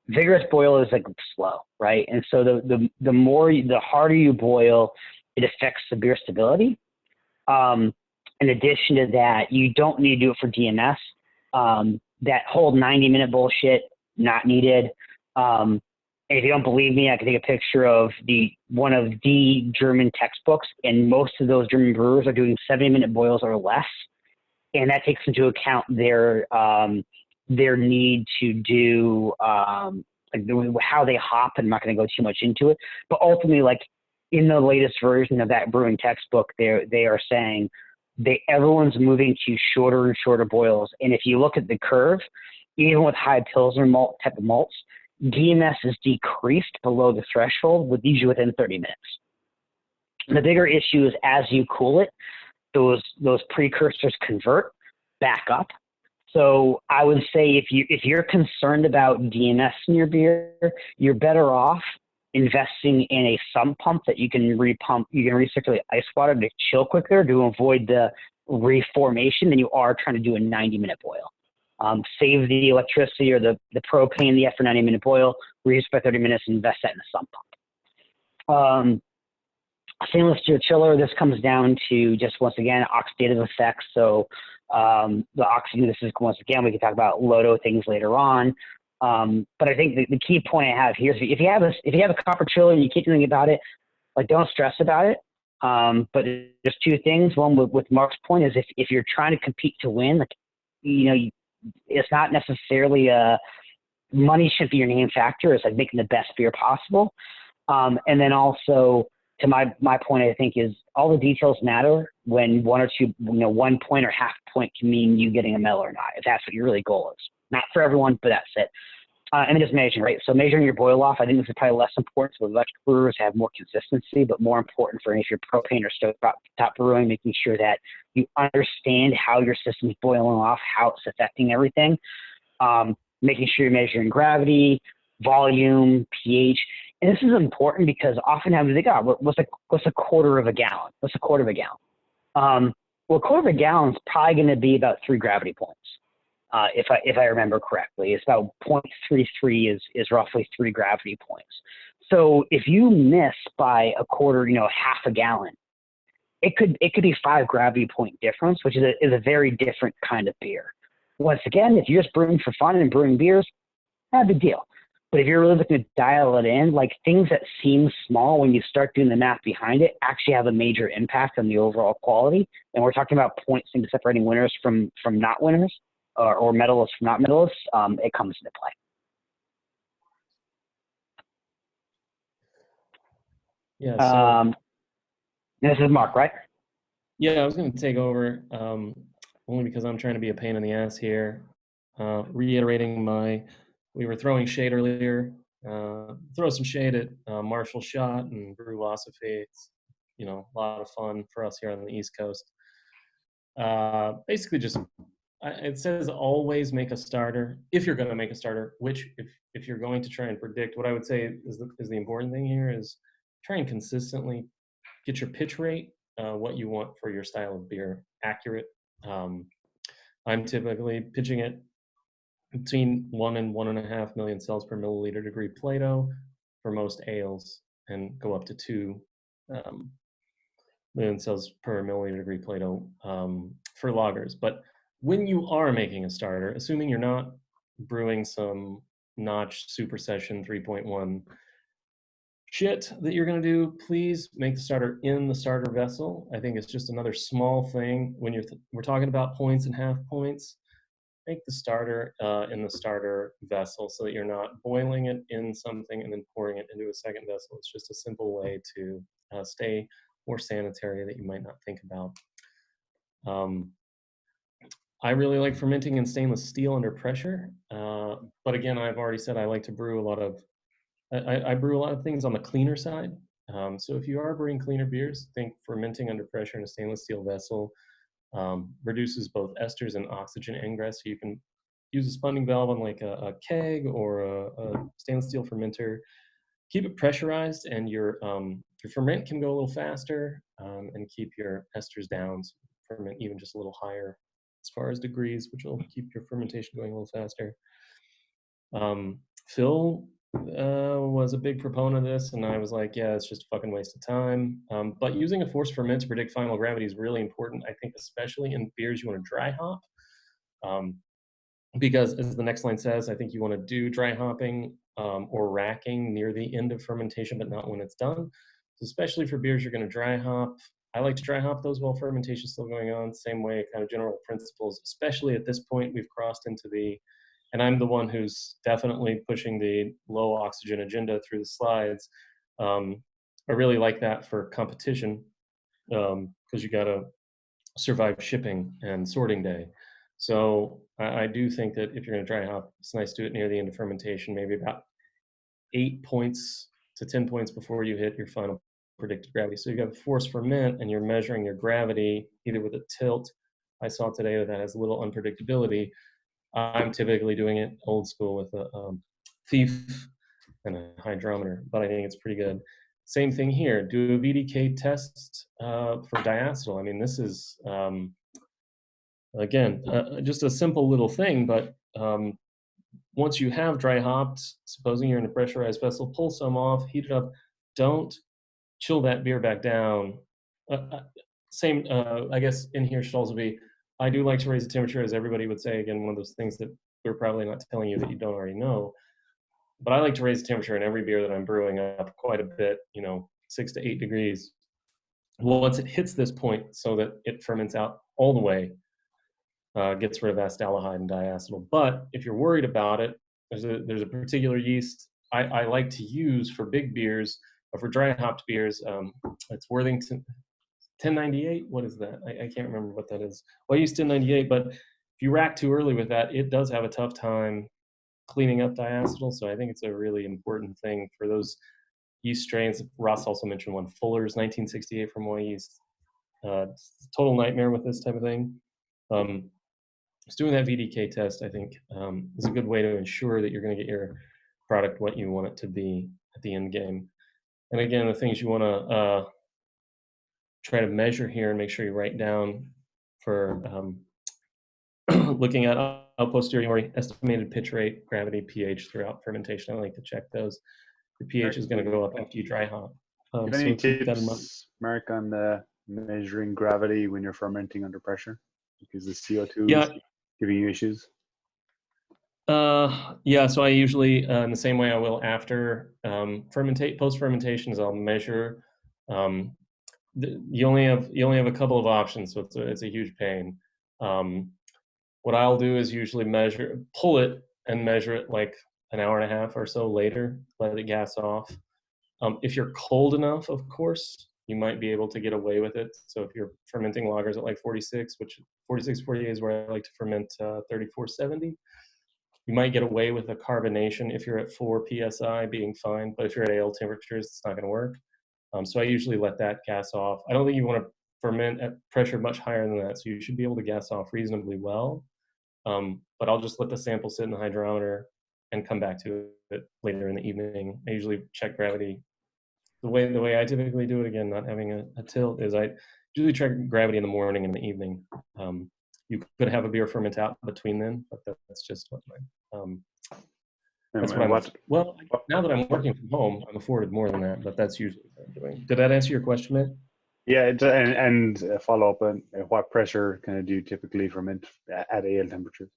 Vigorous boil is like slow, right? And so the harder you boil, it affects the beer stability. In addition to that, you don't need to do it for DMS. That whole 90-minute bullshit, not needed. And if you don't believe me, I can take a picture of one of the German textbooks, and most of those German brewers are doing 70-minute boils or less, and that takes into account their need to do how they hop. I'm not going to go too much into it, but ultimately, like in the latest version of that brewing textbook, they are saying everyone's moving to shorter and shorter boils. And if you look at the curve, even with high Pilsner malt type of malts, DMS is decreased below the threshold, with usually within 30 minutes. The bigger issue is as you cool it, those precursors convert back up. So I would say if you're concerned about DMS in your beer, you're better off investing in a sump pump that you can repump. You can recirculate ice water to chill quicker to avoid the reformation than you are trying to do a 90-minute boil. Save the electricity or the propane, the after 90-minute boil, reuse by 30 minutes, and invest that in a sump pump. Stainless steel chiller, this comes down to just, once again, oxidative effects. So the oxygen, this is, once again, we can talk about Lodo things later on. But I think the key point I have here is if you have a copper chiller and you keep thinking about it, like don't stress about it. But there's two things. One with Mark's point is if you're trying to compete to win, like, it's not necessarily money shouldn't be your main factor. It's like making the best beer possible. And then also to my point, I think is all the details matter when one or two, 1 point or half point can mean you getting a medal or not, if that's what your really goal is. Not for everyone, but that's it. And then just measuring, right? So measuring your boil off, I think this is probably less important. So electric brewers have more consistency, but more important for if you're propane or stovetop brewing, making sure that you understand how your system's boiling off, how it's affecting everything. Making sure you're measuring gravity, volume, pH. And this is important because oftentimes they go, what's a quarter of a gallon? What's a quarter of a gallon? Well, a quarter of a gallon is probably going to be about 3 gravity points. If I remember correctly, it's about 0.33 is roughly 3 gravity points. So if you miss by a quarter, half a gallon, it could be 5 gravity point difference, which is a very different kind of beer. Once again, if you're just brewing for fun and brewing beers, not a big deal. But if you're really looking to dial it in, like things that seem small when you start doing the math behind it actually have a major impact on the overall quality. And we're talking about points into separating winners from not winners. Or medalists from not medalists, it comes into play. Yeah. So this is Mark, right? yeah, I was going to take over only because I'm trying to be a pain in the ass here. Reiterating we were throwing shade earlier. Throw some shade at Marshall Shot and Brew Philosophy. It's a lot of fun for us here on the East Coast. Basically, just it says always make a starter if you're going to make a starter. Which, if you're going to try and predict, what I would say is the important thing here is try and consistently get your pitch rate what you want for your style of beer accurate. I'm typically pitching it between 1 and 1.5 million cells per milliliter degree Plato for most ales, and go up to 2 million cells per milliliter degree Plato for lagers. But when you are making a starter, assuming you're not brewing some notch super session 3.1 shit that you're going to do, please make the starter in the starter vessel. I think it's just another small thing when we're talking about points and half points. Make the starter in the starter vessel so that you're not boiling it in something and then pouring it into a second vessel. It's just a simple way to stay more sanitary that you might not think about. I really like fermenting in stainless steel under pressure. But again, I've already said I like to brew a lot of, I brew a lot of things on the cleaner side. So if you are brewing cleaner beers, think fermenting under pressure in a stainless steel vessel reduces both esters and oxygen ingress. So you can use a spunding valve on like a keg or a stainless steel fermenter. Keep it pressurized, and your ferment can go a little faster, and keep your esters down. So ferment even just a little higher as far as degrees, which will keep your fermentation going a little faster. Phil was a big proponent of this, and I was like, yeah, it's just a fucking waste of time. But using a forced ferment to predict final gravity is really important, I think, especially in beers you want to dry hop. Because as the next line says, I think you want to do dry hopping or racking near the end of fermentation, but not when it's done. So especially for beers you're going to dry hop, I like to dry hop those while fermentation is still going on. Same way, kind of general principles, especially at this point we've crossed into the, and I'm the one who's definitely pushing the low oxygen agenda through the slides. I really like that for competition because you got to survive shipping and sorting day. So I do think that if you're going to dry hop, it's nice to do it near the end of fermentation, maybe about 8 points to 10 points before you hit your final predicted gravity. So you got a forced ferment and you're measuring your gravity either with a tilt. I saw today that has a little unpredictability. I'm typically doing it old school with a thief and a hydrometer, but I think it's pretty good. Same thing here. Do a VDK test for diacetyl. I mean, this is again just a simple little thing, but once you have dry hopped, supposing you're in a pressurized vessel, pull some off, heat it up. Don't chill that beer back down. Same, I guess in here should also be, I do like to raise the temperature, as everybody would say. Again, one of those things that we're probably not telling you that you don't already know. But I like to raise the temperature in every beer that I'm brewing up quite a bit, 6 to 8 degrees. Once it hits this point so that it ferments out all the way, gets rid of acetaldehyde and diacetyl. But if you're worried about it, there's a particular yeast I like to use for big beers, or for dry hopped beers. It's Worthington 1098. What is that? I can't remember what that is. Well, I use 1098, but if you rack too early with that, it does have a tough time cleaning up diacetyl. So I think it's a really important thing for those yeast strains. Ross also mentioned one, Fuller's 1968 from Y yeast. Total nightmare with this type of thing. Just doing that VDK test, I think, is a good way to ensure that you're going to get your product what you want it to be at the end game. And again, the things you want to try to measure here and make sure you write down for looking at a posteriori estimated pitch rate, gravity, pH throughout fermentation. I like to check those. The pH is going to go up after you dry hop. Do you have any tips, Mark, on measuring gravity when you're fermenting under pressure? Because the CO2 is giving you issues? Yeah, so I usually, in the same way I will after post-fermentation, is I'll measure. You only have a couple of options, so it's a huge pain. What I'll do is usually pull it and measure it like an hour and a half or so later, let it gas off. If you're cold enough, of course, you might be able to get away with it. So if you're fermenting lagers at like 46, which 46, 48 is where I like to ferment 3470, you might get away with a carbonation if you're at 4 psi being fine, but if you're at ale temperatures, it's not going to work. So I usually let that gas off. I don't think you want to ferment at pressure much higher than that, so you should be able to gas off reasonably well. But I'll just let the sample sit in the hydrometer and come back to it later in the evening. I usually check gravity. The way I typically do it, again, not having a tilt, is I usually try gravity in the morning and in the evening. You could have a beer ferment out between then, but that's just what that's what I'm. Well, now that I'm working from home, I'm afforded more than that, but that's usually what I'm doing. Did that answer your question, Mitt? Yeah, and a follow up on what pressure can I do typically ferment at ale temperatures?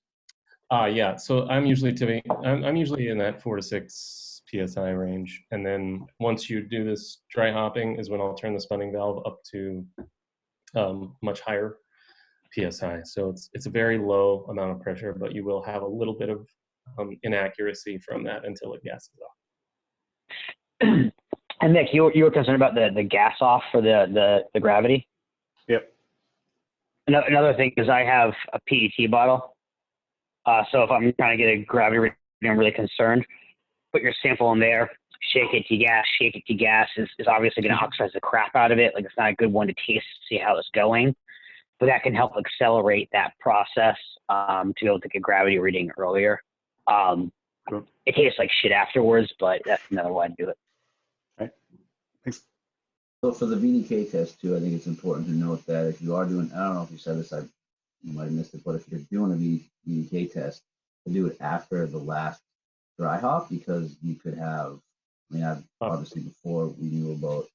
Yeah. So I'm usually in that 4 to 6 psi range, and then once you do this dry hopping is when I'll turn the spinning valve up to much higher psi. So it's a very low amount of pressure, but you will have a little bit of inaccuracy from that until it gases off. And Nick, you were concerned about the gas off for the gravity. Yep. Another thing is I have a PET bottle. So if I'm trying to get a gravity reading, I'm really concerned. Put your sample in there, shake it to gas is obviously going to oxidize the crap out of it. Like, it's not a good one to taste, see how it's going. But that can help accelerate that process to be able to get gravity reading earlier. Cool. It tastes like shit afterwards, but that's another way to do it. Right. Thanks. So for the VDK test too, I think it's important to note that if you are doing, I don't know if you said this, you might have missed it, but if you're doing a VDK test, to do it after the last dry hop, because you could have, obviously before we knew about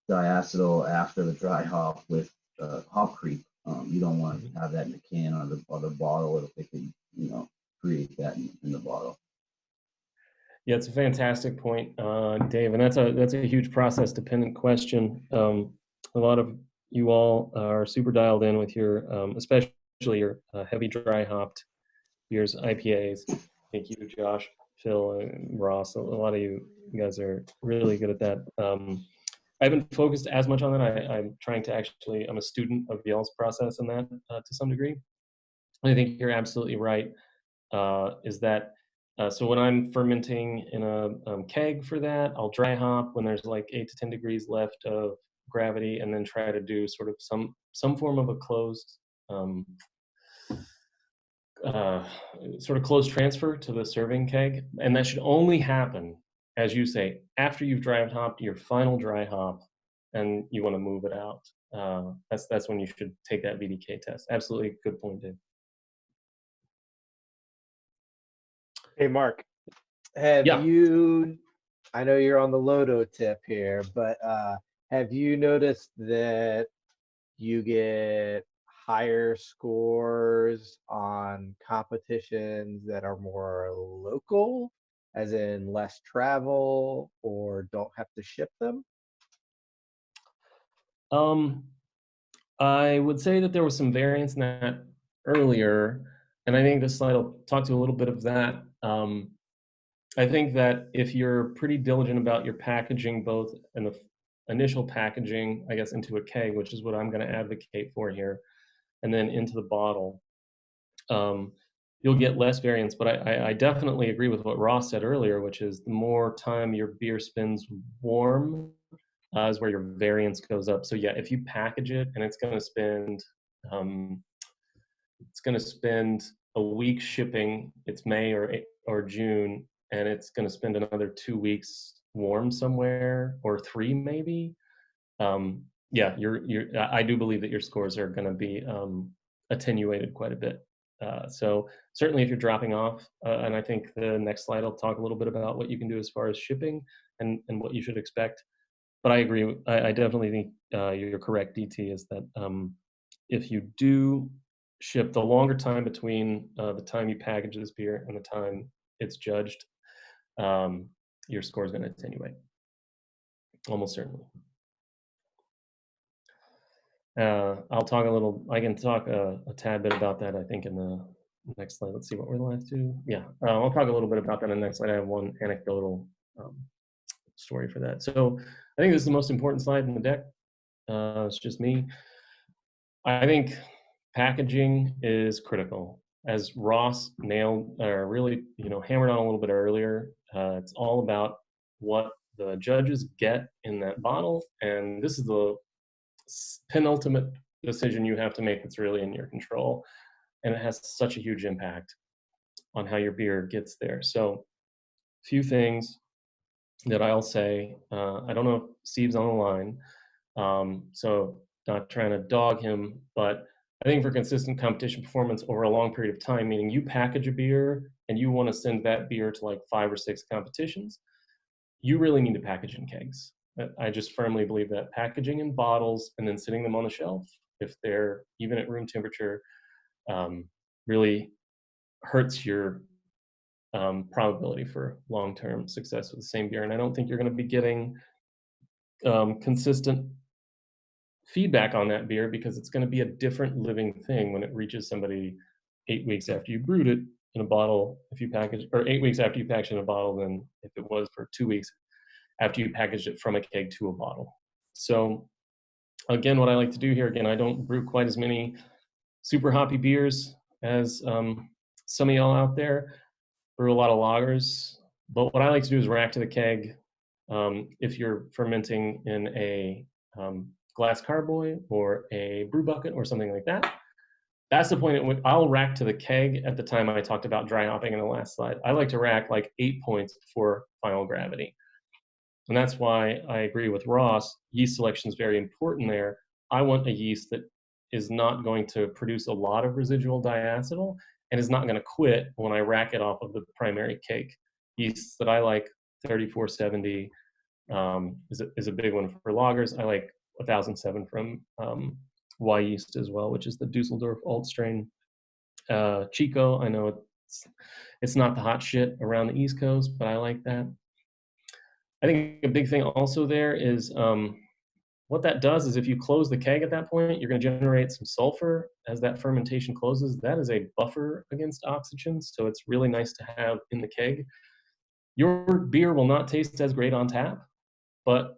diacetyl after the dry hop with hop creep. You don't want to have that in the can or the bottle if they can, create that in the bottle. Yeah, it's a fantastic point, Dave, and that's a huge process dependent question. A lot of you all are super dialed in with your, especially your heavy dry hopped beers, IPAs. Thank you, Josh, Phil, and Ross. A lot of you guys are really good at that. I haven't focused as much on that. I'm trying to I'm a student of y'all's process in that to some degree. I think you're absolutely right. Is that so when I'm fermenting in a keg for that, I'll dry hop when there's like 8 to 10 degrees left of gravity, and then try to do sort of some form of a closed sort of closed transfer to the serving keg, and that should only happen, as you say, after you've dry hopped your final dry hop, and you want to move it out. That's when you should take that VDK test. Absolutely, good point, Dave. Hey, Mark, have you, I know you're on the Lodo tip here, but have you noticed that you get higher scores on competitions that are more local, as in less travel or don't have to ship them? I would say that there was some variance in that earlier, and I think this slide will talk to a little bit of that. I think that if you're pretty diligent about your packaging, both in the initial packaging, I guess, into a keg, which is what I'm going to advocate for here, and then into the bottle, you'll get less variance. But I definitely agree with what Ross said earlier, which is the more time your beer spends warm is where your variance goes up. So yeah, if you package it and it's going to spend a week shipping, it's May or June, and it's going to spend another 2 weeks warm somewhere, or 3 maybe. Yeah, I do believe that your scores are going to be attenuated quite a bit. So certainly if you're dropping off, and I think the next slide will talk a little bit about what you can do as far as shipping and what you should expect. But I agree. I definitely think you're correct, DT, is that if you do ship, the longer time between the time you package this beer and the time it's judged, your score is going to attenuate, almost certainly. I can talk a tad bit about that, I think, in the next slide. Let's see what we're live to. Yeah, I'll talk a little bit about that in the next slide. I have one anecdotal story for that. So I think this is the most important slide in the deck. It's just me. I think packaging is critical. As Ross really hammered on a little bit earlier, it's all about what the judges get in that bottle, and this is the penultimate decision you have to make that's really in your control, and it has such a huge impact on how your beer gets there. So a few things that I'll say, I don't know if Steve's on the line, So not trying to dog him, but I think for consistent competition performance over a long period of time, meaning you package a beer and you want to send that beer to like 5 or 6 competitions, you really need to package in kegs. I just firmly believe that packaging in bottles and then sitting them on the shelf, if they're even at room temperature, really hurts your probability for long-term success with the same beer. And I don't think you're going to be getting consistent feedback on that beer because it's going to be a different living thing when it reaches somebody 8 weeks after you brewed it in a bottle, if you package, or 8 weeks after you packaged it in a bottle, than if it was for 2 weeks after you packaged it from a keg to a bottle. So again, what I like to do here, again, I don't brew quite as many super hoppy beers as some of y'all out there. Brew a lot of lagers, but what I like to do is rack to the keg. If you're fermenting in a glass carboy or a brew bucket or something like that, that's the point at which I'll rack to the keg. At the time I talked about dry hopping in the last slide, I like to rack like 8 points before final gravity. And that's why I agree with Ross. Yeast selection is very important there. I want a yeast that is not going to produce a lot of residual diacetyl and is not going to quit when I rack it off of the primary cake. Yeasts that I like, 3470 is a big one for lagers. I like 1007 from Y yeast as well, which is the Dusseldorf Alt strain. Chico, I know it's not the hot shit around the East Coast, but I like that. I think a big thing also there is what that does is if you close the keg at that point, you're going to generate some sulfur as that fermentation closes. That is a buffer against oxygen, so it's really nice to have in the keg. Your beer will not taste as great on tap, but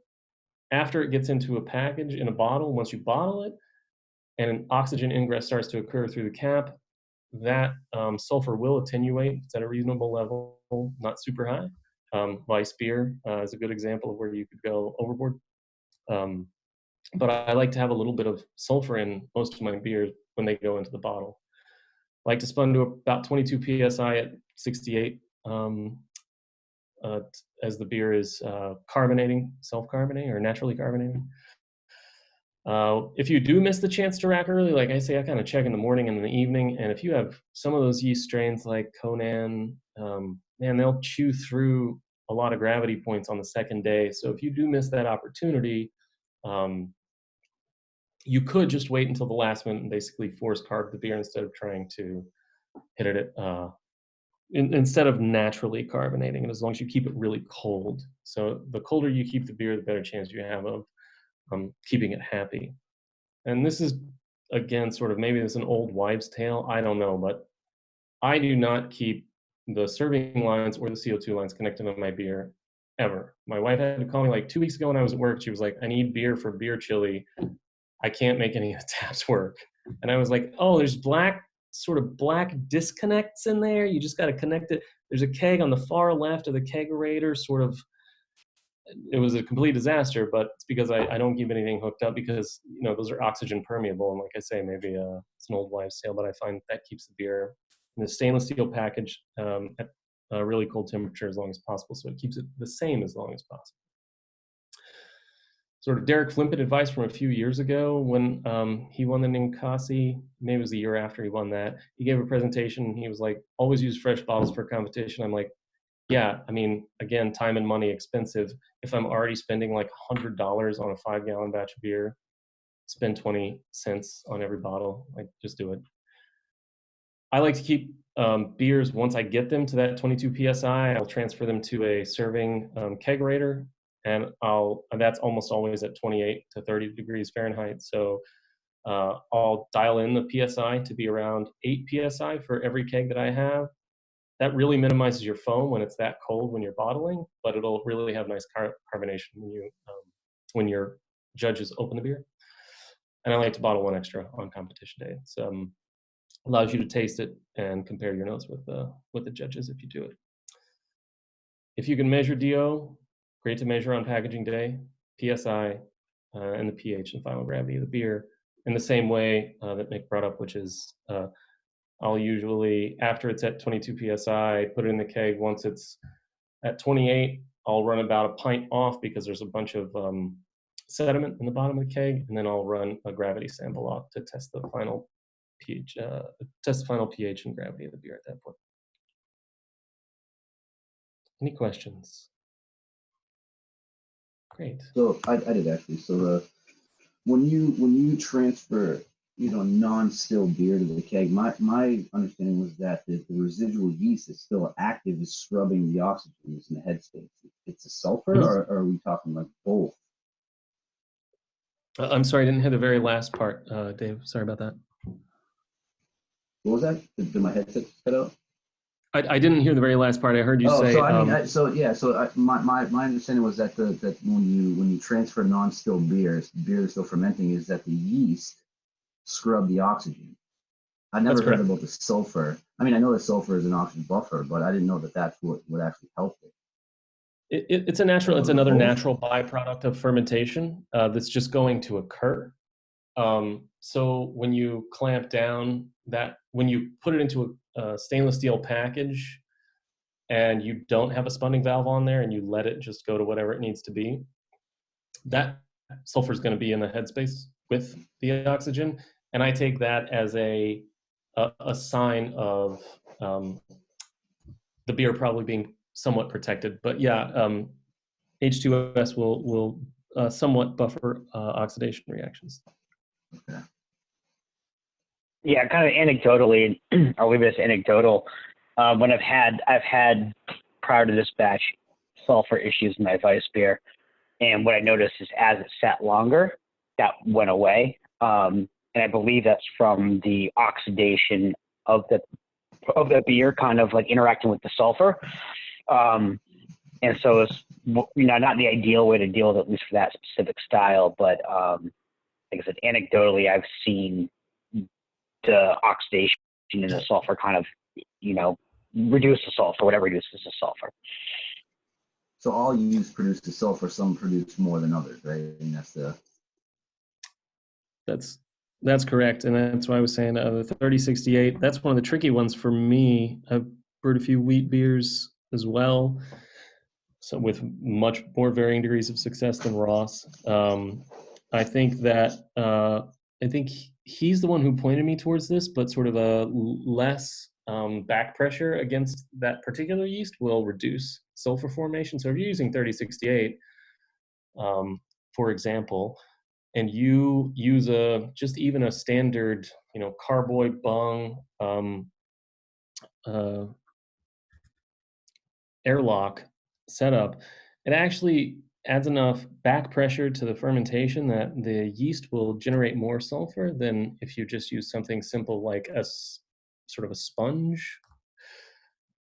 after it gets into a package in a bottle, once you bottle it and an oxygen ingress starts to occur through the cap, that sulfur will attenuate. It's at a reasonable level, not super high. Weiss beer is a good example of where you could go overboard. But I like to have a little bit of sulfur in most of my beers when they go into the bottle. I like to spun to about 22 psi at 68 as the beer is carbonating, self-carbonating or naturally carbonating. If you do miss the chance to rack early, like I say, I kind of check in the morning and in the evening. And if you have some of those yeast strains like Conan, man, they'll chew through a lot of gravity points on the second day. So if you do miss that opportunity, you could just wait until the last minute and basically force carb the beer instead of trying to hit it instead of naturally carbonating it, as long as you keep it really cold. So the colder you keep the beer, the better chance you have of keeping it happy. And this is, again, sort of maybe it's an old wives' tale, I don't know, but I do not keep the serving lines or the CO2 lines connected on my beer ever. My wife had to call me like 2 weeks ago when I was at work. She was like, I need beer for beer chili. I can't make any of the taps work. And I was like, oh, there's sort of black disconnects in there. You just got to connect it. There's a keg on the far left of the kegerator, sort of. It was a complete disaster, but it's because I don't keep anything hooked up because, you know, those are oxygen permeable. And like I say, maybe it's an old wives' tale, but I find that keeps the beer in the stainless steel package at a really cold temperature as long as possible. So it keeps it the same as long as possible. Sort of Derek Flimpett advice from a few years ago when he won the Ninkasi, maybe it was the year after he won that. He gave a presentation and he was like, always use fresh bottles for competition. I'm like, yeah, I mean, again, time and money expensive. If I'm already spending like $100 on a 5-gallon batch of beer, spend 20 cents on every bottle, like just do it. I like to keep beers, once I get them to that 22 PSI, I'll transfer them to a serving kegerator, and that's almost always at 28 to 30 degrees Fahrenheit. So I'll dial in the PSI to be around 8 PSI for every keg that I have. That really minimizes your foam when it's that cold when you're bottling, but it'll really have nice carbonation when your judges open the beer. And I like to bottle one extra on competition day. It allows you to taste it and compare your notes with the judges if you do it. If you can measure DO, great to measure on packaging day, PSI, and the pH and final gravity of the beer in the same way that Nick brought up, which is I'll usually, after it's at 22 PSI, put it in the keg. Once it's at 28, I'll run about a pint off because there's a bunch of sediment in the bottom of the keg, and then I'll run a gravity sample off to test the final pH, pH and gravity of the beer at that point. Any questions? Great. So I did actually. So when you transfer, non-still beer to the keg, my understanding was that the residual yeast is still active, is scrubbing the oxygen in the headspace. It's a sulfur, or are we talking like both? I'm sorry, I didn't hear the very last part, Dave. Sorry about that. What was that? Did my headset cut out? I didn't hear the very last part. I heard you say. My understanding was that that when you transfer non-still beer is still fermenting, is that the yeast scrub the oxygen. I never heard about the sulfur. I mean, I know that sulfur is an oxygen buffer, but I didn't know that that's what would actually help it. It's another natural byproduct of fermentation that's just going to occur. So when you clamp down when you put it into a stainless steel package and you don't have a spunning valve on there and you let it just go to whatever it needs to be, that sulfur is going to be in the headspace with the oxygen. And I take that as a sign of the beer probably being somewhat protected. But yeah, H2S will somewhat buffer oxidation reactions. Okay. Yeah, kind of anecdotally, I'll leave it as anecdotal. When I've had prior to this batch sulfur issues in my Weiss beer, and what I noticed is as it sat longer, that went away, and I believe that's from the oxidation of the beer, kind of like interacting with the sulfur, and so it's not the ideal way to deal with it, at least for that specific style, but like I said, anecdotally, I've seen the oxidation in the sulfur kind of, reduce the sulfur, whatever reduces the sulfur. So all yeast produce the sulfur, some produce more than others, right? I mean, that's correct, and that's why I was saying the 3068. That's one of the tricky ones for me. I've brewed a few wheat beers as well, so with much more varying degrees of success than Ross. I think he's the one who pointed me towards this, but sort of a less back pressure against that particular yeast will reduce sulfur formation. So if you're using 3068, for example, and you use just even a standard, carboy bung airlock setup, it actually adds enough back pressure to the fermentation that the yeast will generate more sulfur than if you just use something simple like a sort of a sponge.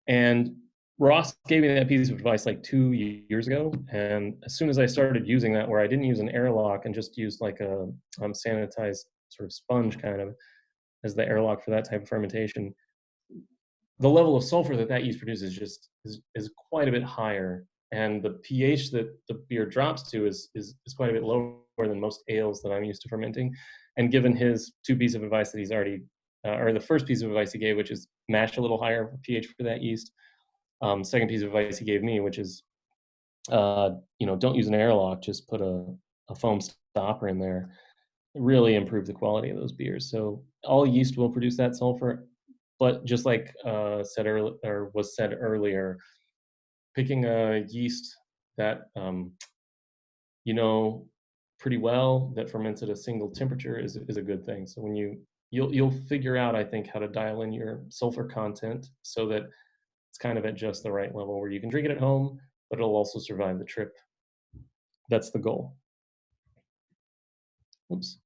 And Ross gave me that piece of advice like 2 years ago, and as soon as I started using that, where I didn't use an airlock and just used like a sanitized sort of sponge kind of as the airlock for that type of fermentation, the level of sulfur that yeast produces is quite a bit higher, and the pH that the beer drops to is quite a bit lower than most ales that I'm used to fermenting. And given his 2 pieces of advice that he's already, or the first piece of advice he gave, which is mash a little higher pH for that yeast. Second piece of advice he gave me, which is, don't use an airlock, just put a foam stopper in there. It really improved the quality of those beers. So all yeast will produce that sulfur. But just like was said earlier, picking a yeast that pretty well, that ferments at a single temperature is a good thing. So when you'll figure out, I think, how to dial in your sulfur content so that it's kind of at just the right level where you can drink it at home, but it'll also survive the trip. That's the goal. Oops.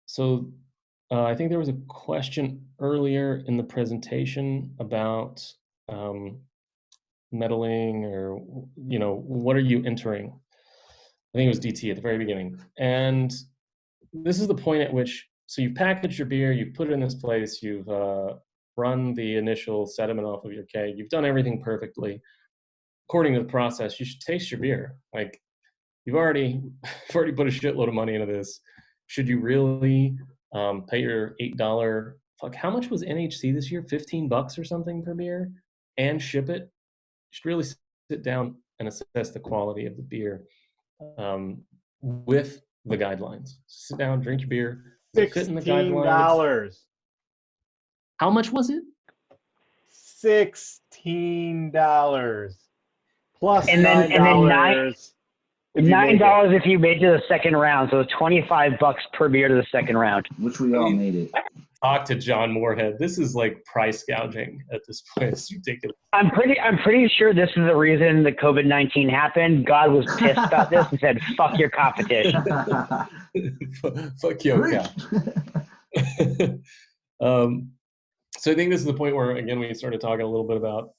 So I think there was a question earlier in the presentation about meddling, or what are you entering? I think it was DT at the very beginning. And this is the point at which, so you've packaged your beer, you've put it in this place, you've run the initial sediment off of your keg, you've done everything perfectly. According to the process, you should taste your beer. Like, you've already put a shitload of money into this. Should you really pay your $8? How much was NHC this year? $15 or something per beer, and ship it? You should really sit down and assess the quality of the beer. with the guidelines. Sit down, drink your beer. Does it fit in the guidelines? $16. How much was it? $16 plus And then $9. $9 if you made it to the second round, so $25 per beer to the second round. Which we all made it. Talk to John Moorhead. This is like price gouging at this point. It's ridiculous. I'm pretty sure this is the reason the COVID-19 happened. God was pissed about this and said, "Fuck your competition." Fuck you. So I think this is the point where, again, we started talking a little bit about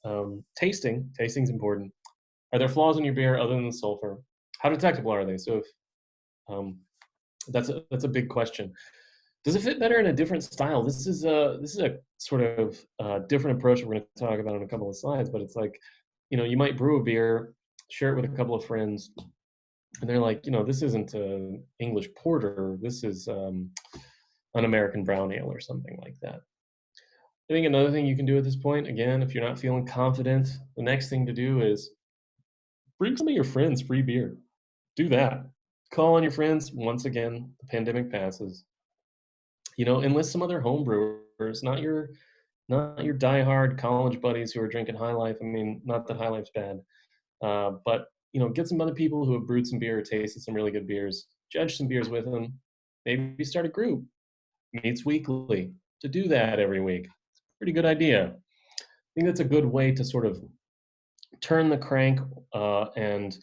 tasting. Tasting's important. Are there flaws in your beer other than the sulfur? How detectable are they? So if that's a big question. Does it fit better in a different style? This is a sort of different approach we're going to talk about in a couple of slides. But it's like, you might brew a beer, share it with a couple of friends, and they're like, this isn't an English porter. This is an American brown ale or something like that. I think another thing you can do at this point, again, if you're not feeling confident, the next thing to do is bring some of your friends free beer. Do that. Call on your friends. Once again, the pandemic passes. Enlist some other home brewers, not your diehard college buddies who are drinking High Life. I mean, not that High Life's bad, but get some other people who have brewed some beer, tasted some really good beers, judge some beers with them. Maybe start a group, meets weekly. To do that every week, it's a pretty good idea. I think that's a good way to sort of turn the crank and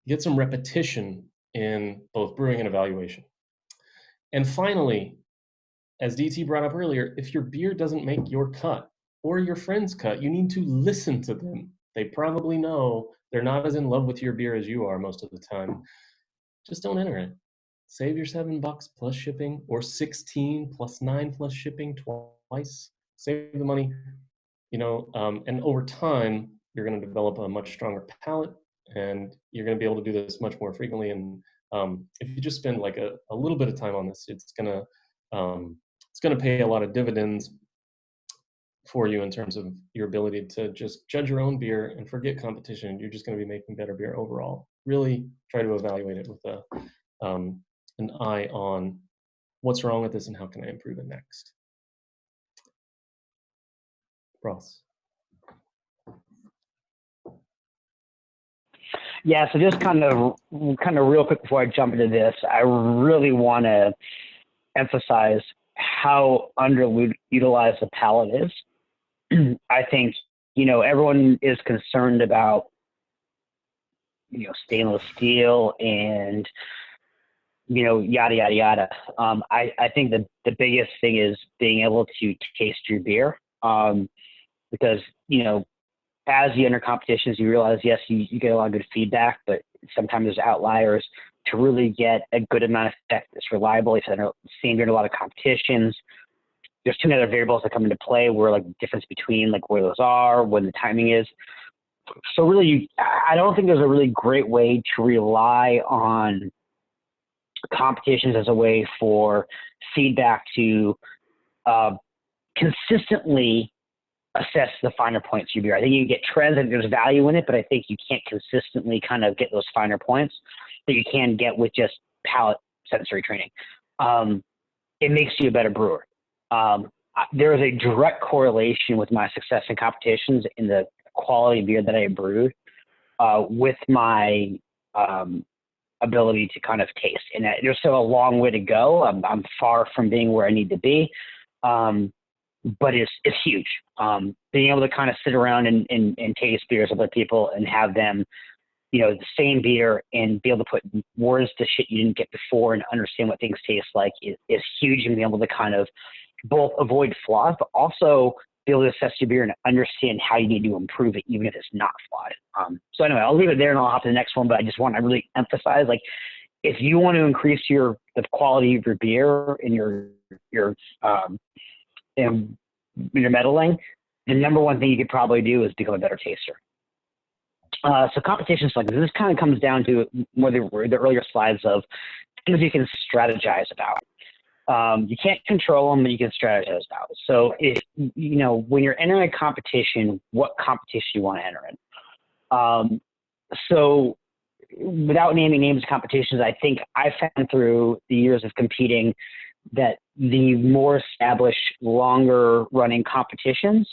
get some repetition in both brewing and evaluation. And finally, as DT brought up earlier, if your beer doesn't make your cut or your friend's cut, you need to listen to them. They probably know they're not as in love with your beer as you are most of the time. Just don't enter it. Save your $7 plus shipping, or 16 plus 9 plus shipping twice. Save the money, and over time, you're going to develop a much stronger palate, and you're going to be able to do this much more frequently. And if you just spend like a little bit of time on this, it's going to pay a lot of dividends for you in terms of your ability to just judge your own beer and forget competition. You're just going to be making better beer overall. Really try to evaluate it with an eye on what's wrong with this and how can I improve it next. Ross. Yeah, so just kind of real quick before I jump into this, I really want to emphasize how underutilized the palate is. I think, everyone is concerned about, stainless steel and, yada, yada, yada. I think the biggest thing is being able to taste your beer, because, as you enter competitions, you realize, yes, you get a lot of good feedback, but sometimes there's outliers. To really get a good amount of effect that's reliable, if you're seeing in a lot of competitions, there's two other variables that come into play where like the difference between like where those are, when the timing is. So really, I don't think there's a really great way to rely on competitions as a way for feedback to consistently assess the finer points of your beer. I think you get trends and there's value in it, but I think you can't consistently kind of get those finer points that you can get with just palate sensory training. It makes you a better brewer. There is a direct correlation with my success in competitions in the quality of beer that I brewed with my ability to kind of taste. And there's still a long way to go. I'm far from being where I need to be. But it's huge. Being able to kind of sit around and taste beers with other people and have them, the same beer and be able to put words to shit you didn't get before and understand what things taste like is huge, and being able to kind of both avoid flaws, but also be able to assess your beer and understand how you need to improve it, even if it's not flawed. So anyway, I'll leave it there and I'll hop to the next one, but I just want to really emphasize, like, if you want to increase the quality of your beer and your meddling, the number one thing you could probably do is become a better taster. So competitions like this kind of comes down to more the earlier slides of things you can strategize about. You can't control them, but you can strategize about. So if when you're entering a competition, what competition you want to enter in. So without naming names of competitions, I think I found through the years of competing that the more established, longer running competitions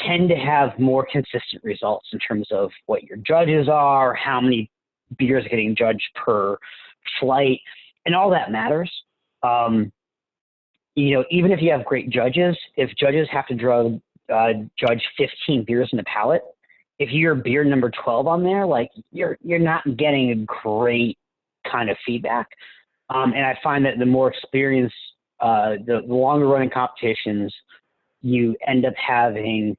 tend to have more consistent results in terms of what your judges are, how many beers are getting judged per flight, and all that matters. Even if you have great judges, if judges have to judge 15 beers in the palate, if you're beer number 12 on there, like you're not getting a great kind of feedback. And I find that the more experience, the longer running competitions, you end up having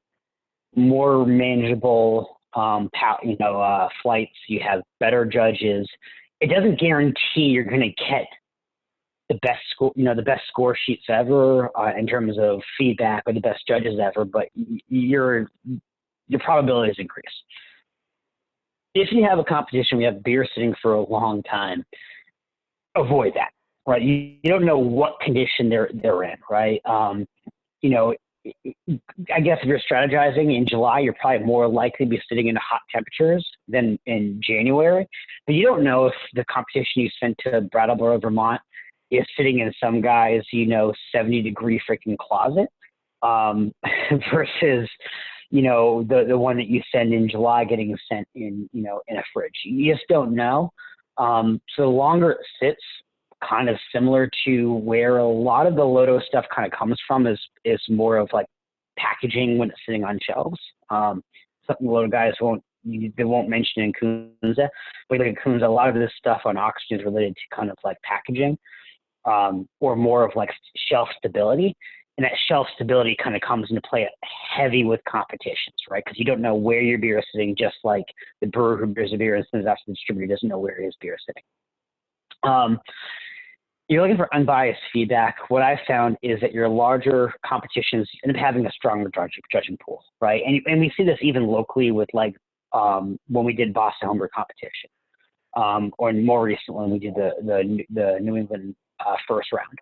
more manageable, flights. You have better judges. It doesn't guarantee you're going to get the best score, the best score sheets ever in terms of feedback, or the best judges ever, but your probabilities increase. If you have a competition, we have beer sitting for a long time, avoid that, right? You don't know what condition they're in, right? I guess if you're strategizing in July, you're probably more likely to be sitting in hot temperatures than in January, but you don't know if the competition you sent to Brattleboro, Vermont is sitting in some guy's, 70-degree freaking closet versus, the one that you send in July getting sent in, in a fridge. You just don't know. So the longer it sits, kind of similar to where a lot of the Loto stuff kind of comes from is more of like packaging when it's sitting on shelves. Something Loto guys won't mention in Kunza. But like Kunza, a lot of this stuff on Oxygen is related to kind of like packaging, or more of like shelf stability. And that shelf stability kind of comes into play heavy with competitions, right? Because you don't know where your beer is sitting, just like the brewer who brews a beer and sends it out to the distributor doesn't know where his beer is sitting. You're looking for unbiased feedback. What I found is that your larger competitions end up having a stronger judging pool, right? And we see this even locally with like when we did Boston Homebrew competition, or more recently when we did the New England first round.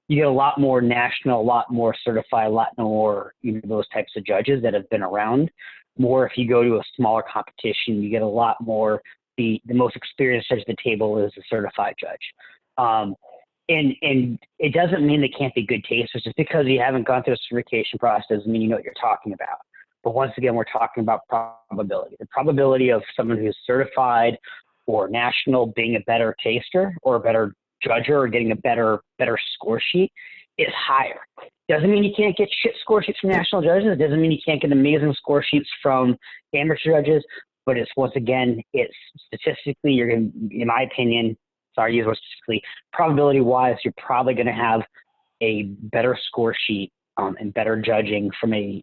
You get a lot more national, a lot more certified, a lot more those types of judges that have been around. More if you go to a smaller competition, you get a lot more. The most experienced judge at the table is a certified judge. And it doesn't mean they can't be good tasters. Just because you haven't gone through a certification process doesn't mean you know what you're talking about. But once again, we're talking about probability. The probability of someone who's certified or national being a better taster or a better judger or getting a better score sheet is higher. Doesn't mean you can't get shit score sheets from national judges. It doesn't mean you can't get amazing score sheets from amateur judges. But it's, once again, it's statistically, you're going to, in my opinion, sorry, use more specifically, probability-wise, you're probably going to have a better score sheet and better judging from a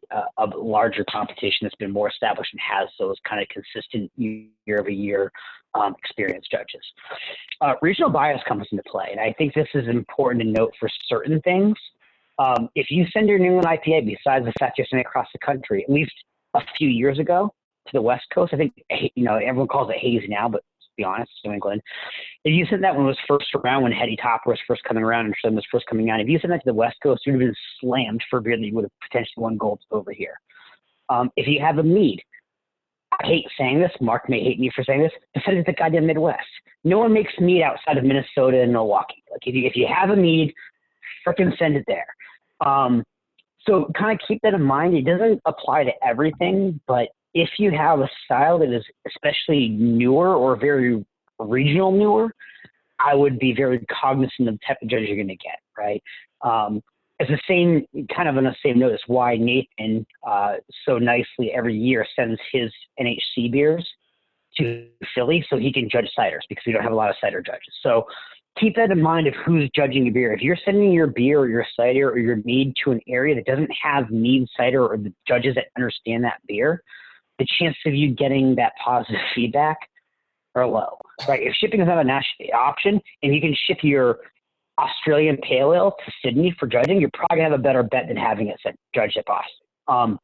larger competition that's been more established and has those kind of consistent year-over-year experienced judges. Regional bias comes into play, and I think this is important to note for certain things. If you send your New England IPA, besides the fact you're sending it across the country, at least a few years ago to the West Coast, I think, everyone calls it hazy now, but to be honest, New England. If you sent that when it was first around, when Hetty Topper was first coming around and Sherman was first coming out, if you sent that to the West Coast, you would have been slammed for a beer that you would have potentially won gold over here. If you have a mead, I hate saying this, Mark may hate me for saying this, but send it to the goddamn Midwest. No one makes mead outside of Minnesota and Milwaukee. Like if you have a mead, frickin' send it there. So kind of keep that in mind. It doesn't apply to everything, but if you have a style that is especially newer or very regional newer, I would be very cognizant of the type of judge you're going to get, right? It's the same, kind of on the same note as why Nathan so nicely every year sends his NHC beers to Philly so he can judge ciders, because we don't have a lot of cider judges. So keep that in mind of who's judging your beer. If you're sending your beer or your cider or your mead to an area that doesn't have mead cider or the judges that understand that beer, the chances of you getting that positive feedback are low, right? If shipping is not a national option and you can ship your Australian Pale Ale to Sydney for judging, you're probably going to have a better bet than having it judged at Boston.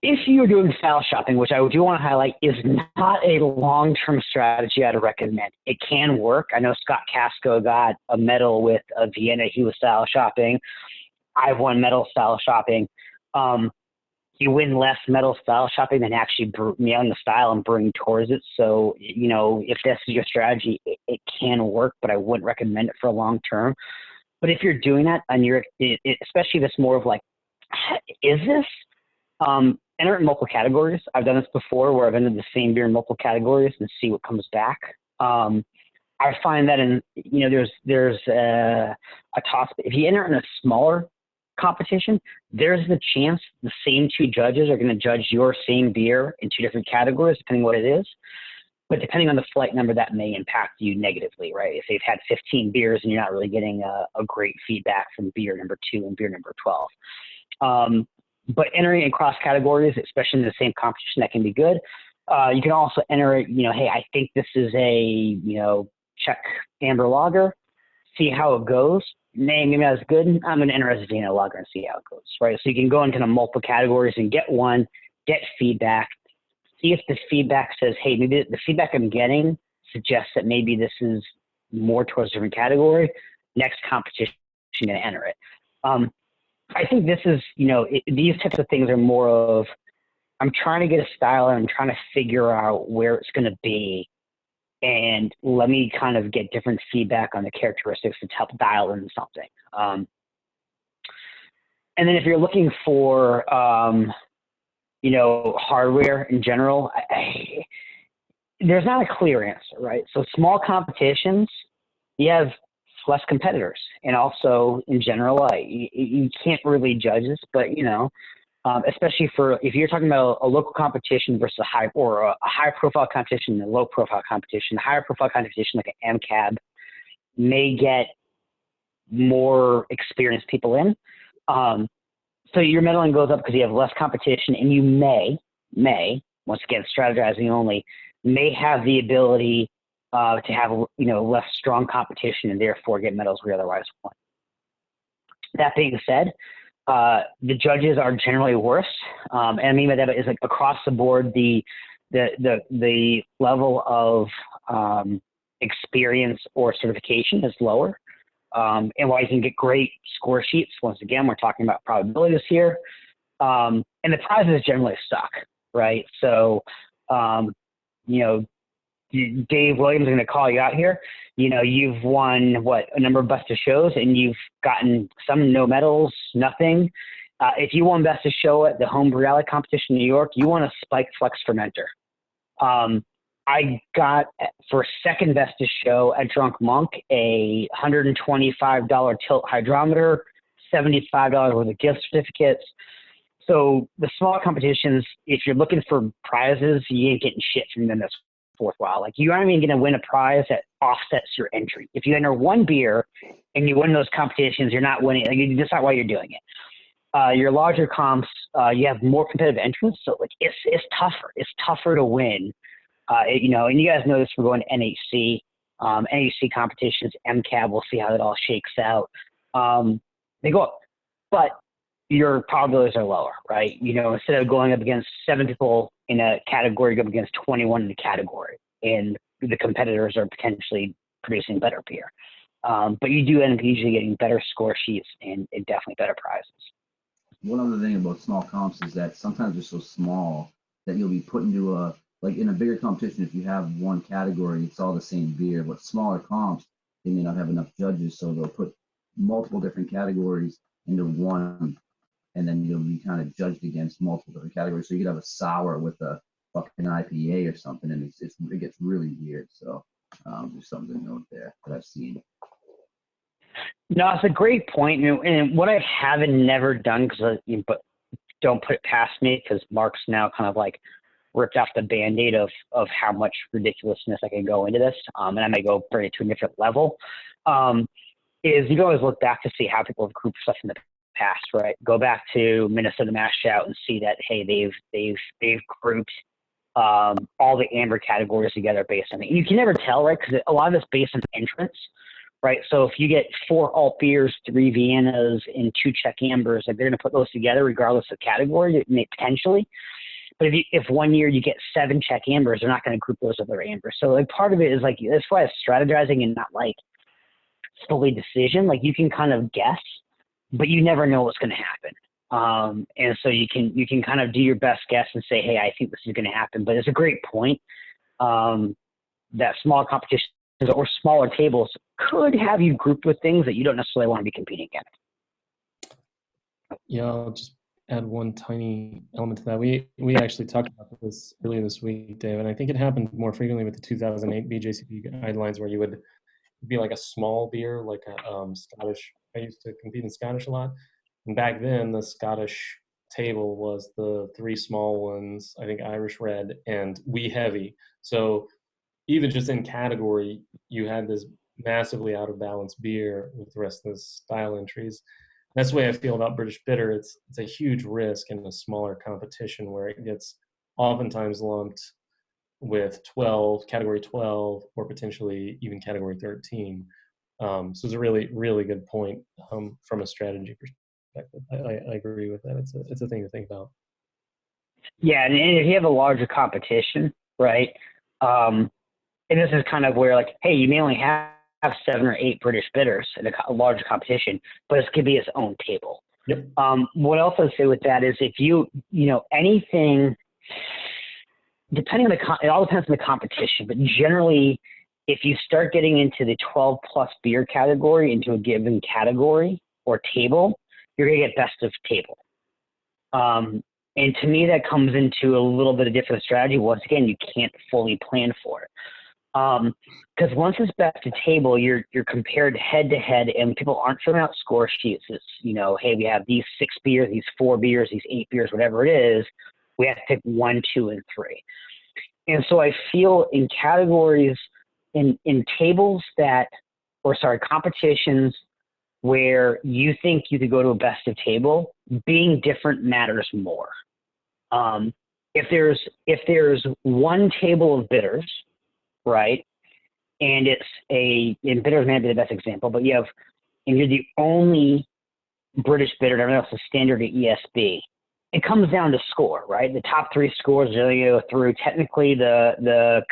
If you're doing style shopping, which I do want to highlight, is not a long-term strategy I'd recommend. It can work. I know Scott Casco got a medal with Vienna. He was style shopping. I've won medal style shopping. you win less metal style shopping than actually nailing the style and brewing towards it. So, you know, if this is your strategy, it can work, but I wouldn't recommend it for a long term. But if you're doing that and especially if it's more of like, is this, enter it in multiple categories. I've done this before where I've entered the same beer in multiple categories and see what comes back. I find that there's a toss. If you enter in a smaller competition, there's the chance the same two judges are going to judge your same beer in two different categories, depending what it is. But depending on the flight number, that may impact you negatively, right? If they've had 15 beers and you're not really getting a great feedback from beer number 2 and beer number 12. But entering in cross categories, especially in the same competition, that can be good. You can also enter it, hey, I think this is a, Czech amber lager, see how it goes. Maybe that's good. I'm going to enter as a Dana lager and see how it goes, right? So you can go into kind of multiple categories and get one, get feedback, see if the feedback says, hey, maybe the feedback I'm getting suggests that maybe this is more towards a different category. Next competition, I'm going to enter it. I think this is, these types of things are more of, I'm trying to get a style and I'm trying to figure out where it's going to be. And let me kind of get different feedback on the characteristics to help dial in something. And then if you're looking for, hardware in general, there's not a clear answer, right? So small competitions, you have less competitors. And also in general, you can't really judge this, but, especially if you're talking about a local competition versus a high profile competition and a low profile competition, higher profile competition like an AMCAB may get more experienced people in. So your medaling goes up because you have less competition, and you may, once again, strategizing only, may have the ability to have, less strong competition and therefore get medals we otherwise won. That being said, the judges are generally worse. And I mean by that is like across the board, the level of experience or certification is lower. And while you can get great score sheets, once again, we're talking about probabilities here. And the prizes generally suck, right? So, Dave Williams is going to call you out here. You've won a number of best of shows, and you've gotten some no medals, nothing. If you won best of show at the Homebrew Rally competition in New York, you won a Spike Flex fermenter. I got for second best of show at Drunk Monk a $125 tilt hydrometer, $75 worth of gift certificates. So the smaller competitions, if you're looking for prizes, you ain't getting shit from them that's worthwhile. Like, you aren't even going to win a prize that offsets your entry. If you enter one beer and you win those competitions, you're not winning. Like, that's not why you're doing it. Your larger comps, you have more competitive entrants, so like it's tougher. It's tougher to win. And you guys know this from going to NHC. NHC competitions, MCAB, we'll see how it all shakes out. They go up, but your probabilities are lower, right? Instead of going up against 7 people in a category, you go up against 21 in a category, and the competitors are potentially producing better beer. But you do end up usually getting better score sheets and definitely better prizes. One other thing about small comps is that sometimes they're so small that you'll be put into in a bigger competition, if you have one category, it's all the same beer. But smaller comps, they may not have enough judges, so they'll put multiple different categories into one, and then you'll be kind of judged against multiple different categories. So you could have a sour with a fucking IPA or something, and it gets really weird. So there's something to note there that I've seen. No, it's a great point. And what I haven't never done, but don't put it past me, because Mark's now kind of like ripped off the Band-Aid of how much ridiculousness I can go into this, and I may go bring it to a different level, is you can always look back to see how people have grouped stuff in the past, right? Go back to Minnesota Mash Out and see that, hey, they've grouped all the amber categories together based on it. You can never tell, right? Because a lot of it's based on entrance, right? So if you get 4 alt beers, 3 Viennas, and 2 Czech ambers, like they're going to put those together regardless of category, potentially. But if one year you get 7 Czech ambers, they're not going to group those other ambers. So like part of it is like, that's why it's strategizing and not like fully decision. Like you can kind of guess, but you never know what's going to happen. And so you can kind of do your best guess and say, hey, I think this is going to happen. But it's a great point that small competitions or smaller tables could have you grouped with things that you don't necessarily want to be competing against. Yeah, I'll just add one tiny element to that. We actually talked about this earlier this week, Dave, and I think it happened more frequently with the 2008 BJCP guidelines, where you would be like a small beer, like a Scottish. I used to compete in Scottish a lot, and back then the Scottish table was the 3 small ones, I think Irish Red and Wee Heavy. So even just in category, you had this massively out of balance beer with the rest of the style entries. That's the way I feel about British Bitter. It's a huge risk in a smaller competition where it gets oftentimes lumped with category 12, or potentially even category 13. So it's a really, really good point from a strategy perspective. I agree with that. It's a thing to think about. Yeah, and if you have a larger competition, right? And this is kind of where, like, hey, you may only have 7 or 8 British bitters in a larger competition, but it could be its own table. Yep. What else I'd say with that is if anything, depending on it all depends on the competition, but generally, if you start getting into the 12 plus beer category into a given category or table, you're going to get best of table. And to me, that comes into a little bit of different strategy. Once again, you can't fully plan for it. Because once it's best to table, you're compared head to head, and people aren't filling out score sheets. It's, hey, we have these 6 beers, these 4 beers, these 8 beers, whatever it is. We have to pick 1, 2, and 3. And so I feel in categories, in tables competitions where you think you could go to a best of table, being different matters more. If there's one table of bitters, right, and and bitters may not be the best example, but you're the only British bitter and everything else is standard at ESB, it comes down to score, right? The top 3 scores really go through. Technically, the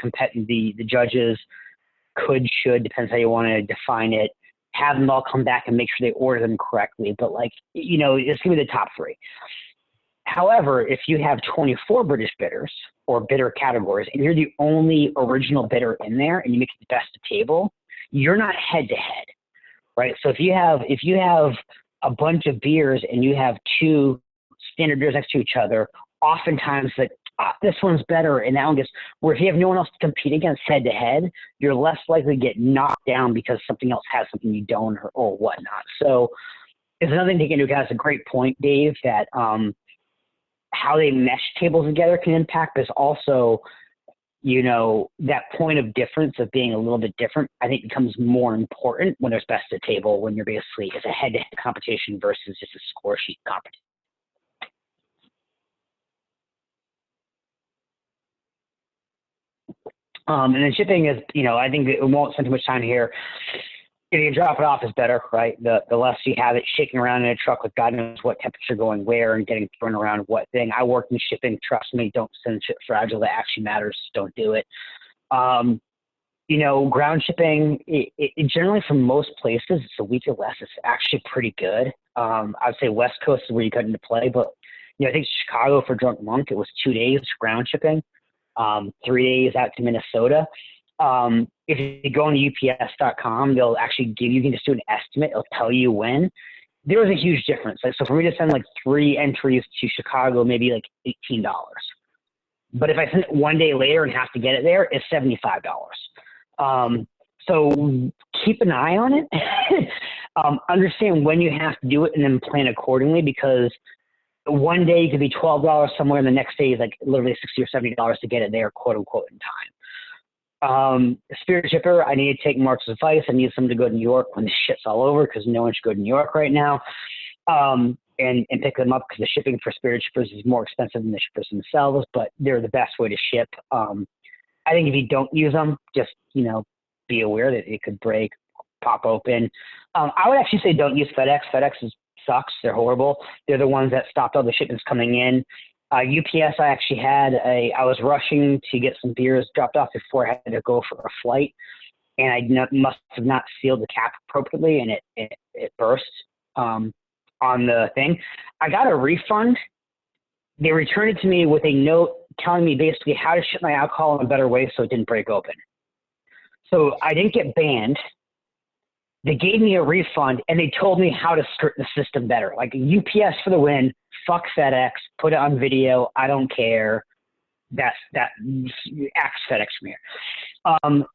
judges should, depends how you want to define it, have them all come back and make sure they order them correctly. But it's going to be the top 3. However, if you have 24 British bitters or bitter categories and you're the only original bitter in there and you make it the best of table, you're not head to head, right? So if you have a bunch of beers and you have 2 standard beers next to each other, oftentimes this one's better and that one gets, where if you have no one else to compete against head to head, you're less likely to get knocked down because something else has something you don't or whatnot. So it's another thing to take into account. It's a great point, Dave, that how they mesh tables together can impact, but it's also, that point of difference of being a little bit different, I think becomes more important when there's best of table, when you're basically, it's a head-to-head competition versus just a score sheet competition. And then shipping is, I think it won't spend too much time here. If you can drop it off is better, right? The less you have it shaking around in a truck with God knows what temperature going where and getting thrown around what thing. I work in shipping. Trust me, don't send shit fragile. That actually matters. Don't do it. Ground shipping, it generally for most places, it's a week or less. It's actually pretty good. I'd say West Coast is where you cut into play, but I think Chicago for Drunk Monk, it was 2 days ground shipping, 3 days out to Minnesota. If you go on UPS.com, they'll actually you can just do an estimate. It'll tell you when. There was a huge difference. So for me to send 3 entries to Chicago, maybe $18. But if I send it 1 day later and have to get it there, it's $75. So keep an eye on it. Understand when you have to do it and then plan accordingly, because one day it could be $12 somewhere and the next day is literally $60 or $70 to get it there, quote unquote, in time. Spirit shipper, I need to take Mark's advice. I need someone to go to New York when the shit's all over, because no one should go to New York right now, and pick them up, because the shipping for spirit shippers is more expensive than the shippers themselves, but they're the best way to ship. I think if you don't use them, just, be aware that it could break, pop open. I would actually say don't use FedEx. FedEx sucks. They're horrible. They're the ones that stopped all the shipments coming in. UPS, I actually I was rushing to get some beers dropped off before I had to go for a flight, and I must have not sealed the cap appropriately, and it burst. on the thing. I got a refund. They returned it to me with a note telling me basically how to ship my alcohol in a better way so it didn't break open. So I didn't get banned. They gave me a refund, and they told me how to skirt the system better. Like, UPS for the win, fuck FedEx, put it on video, I don't care. That axe FedEx from here.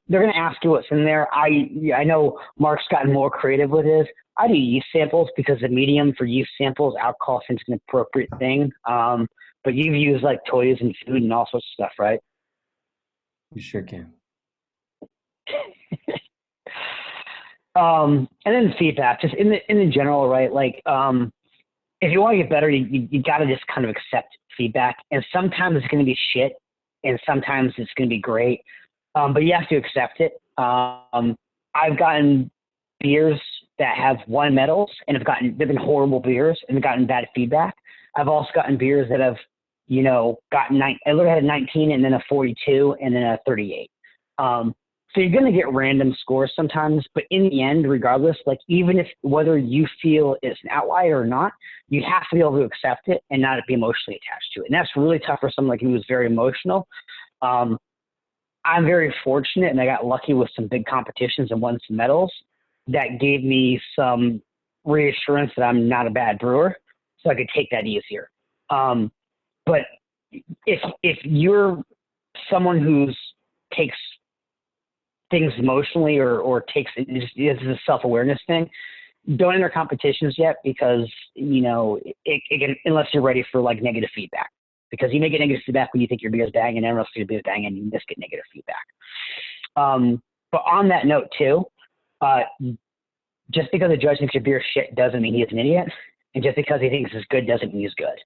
They're going to ask you what's in there. I know Mark's gotten more creative with his. I do yeast samples because the medium for yeast samples, alcohol, seems an appropriate thing. But you've used like toys and food and all sorts of stuff, right? You sure can. And then feedback, just in the general, right? Like, if you want to get better, you got to just kind of accept feedback. And sometimes it's going to be shit, and sometimes it's going to be great. But you have to accept it. I've gotten beers that have won medals, and they've been horrible beers and have gotten bad feedback. I've also gotten beers that have, gotten I literally had a 19 and then a 42 and then a 38. So you're going to get random scores sometimes, but in the end, regardless, like even if whether you feel it's an outlier or not, you have to be able to accept it and not be emotionally attached to it. And that's really tough for someone like me who's very emotional. I'm very fortunate, and I got lucky with some big competitions and won some medals that gave me some reassurance that I'm not a bad brewer, so I could take that easier. But if you're someone who takes things emotionally or takes it is a self-awareness thing, don't enter competitions yet because, unless you're ready for like negative feedback, because you may get negative feedback when you think your beer is banging and everyone else your beer is banging and you just get negative feedback. But on that note too, just because a judge thinks your beer is shit doesn't mean he's an idiot. And just because he thinks it's good doesn't mean he's good.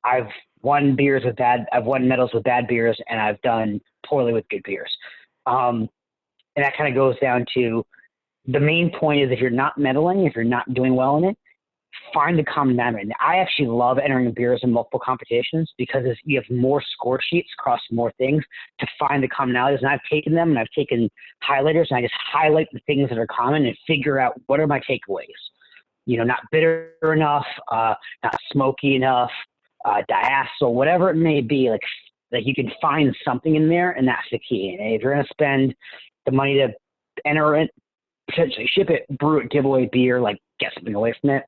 I've won medals with bad beers, and I've done poorly with good beers. And that kind of goes down to the main point is if you're not medaling, if you're not doing well in it, find a common denominator. And I actually love entering beers in multiple competitions because you have more score sheets across more things to find the commonalities. And I've taken them and I've taken highlighters and I just highlight the things that are common and figure out what are my takeaways. Not bitter enough, not smoky enough, diacetyl, whatever it may be. Like you can find something in there, and that's the key. And if you're going to spend the money to enter it, potentially ship it, brew it, give away beer, like get something away from it.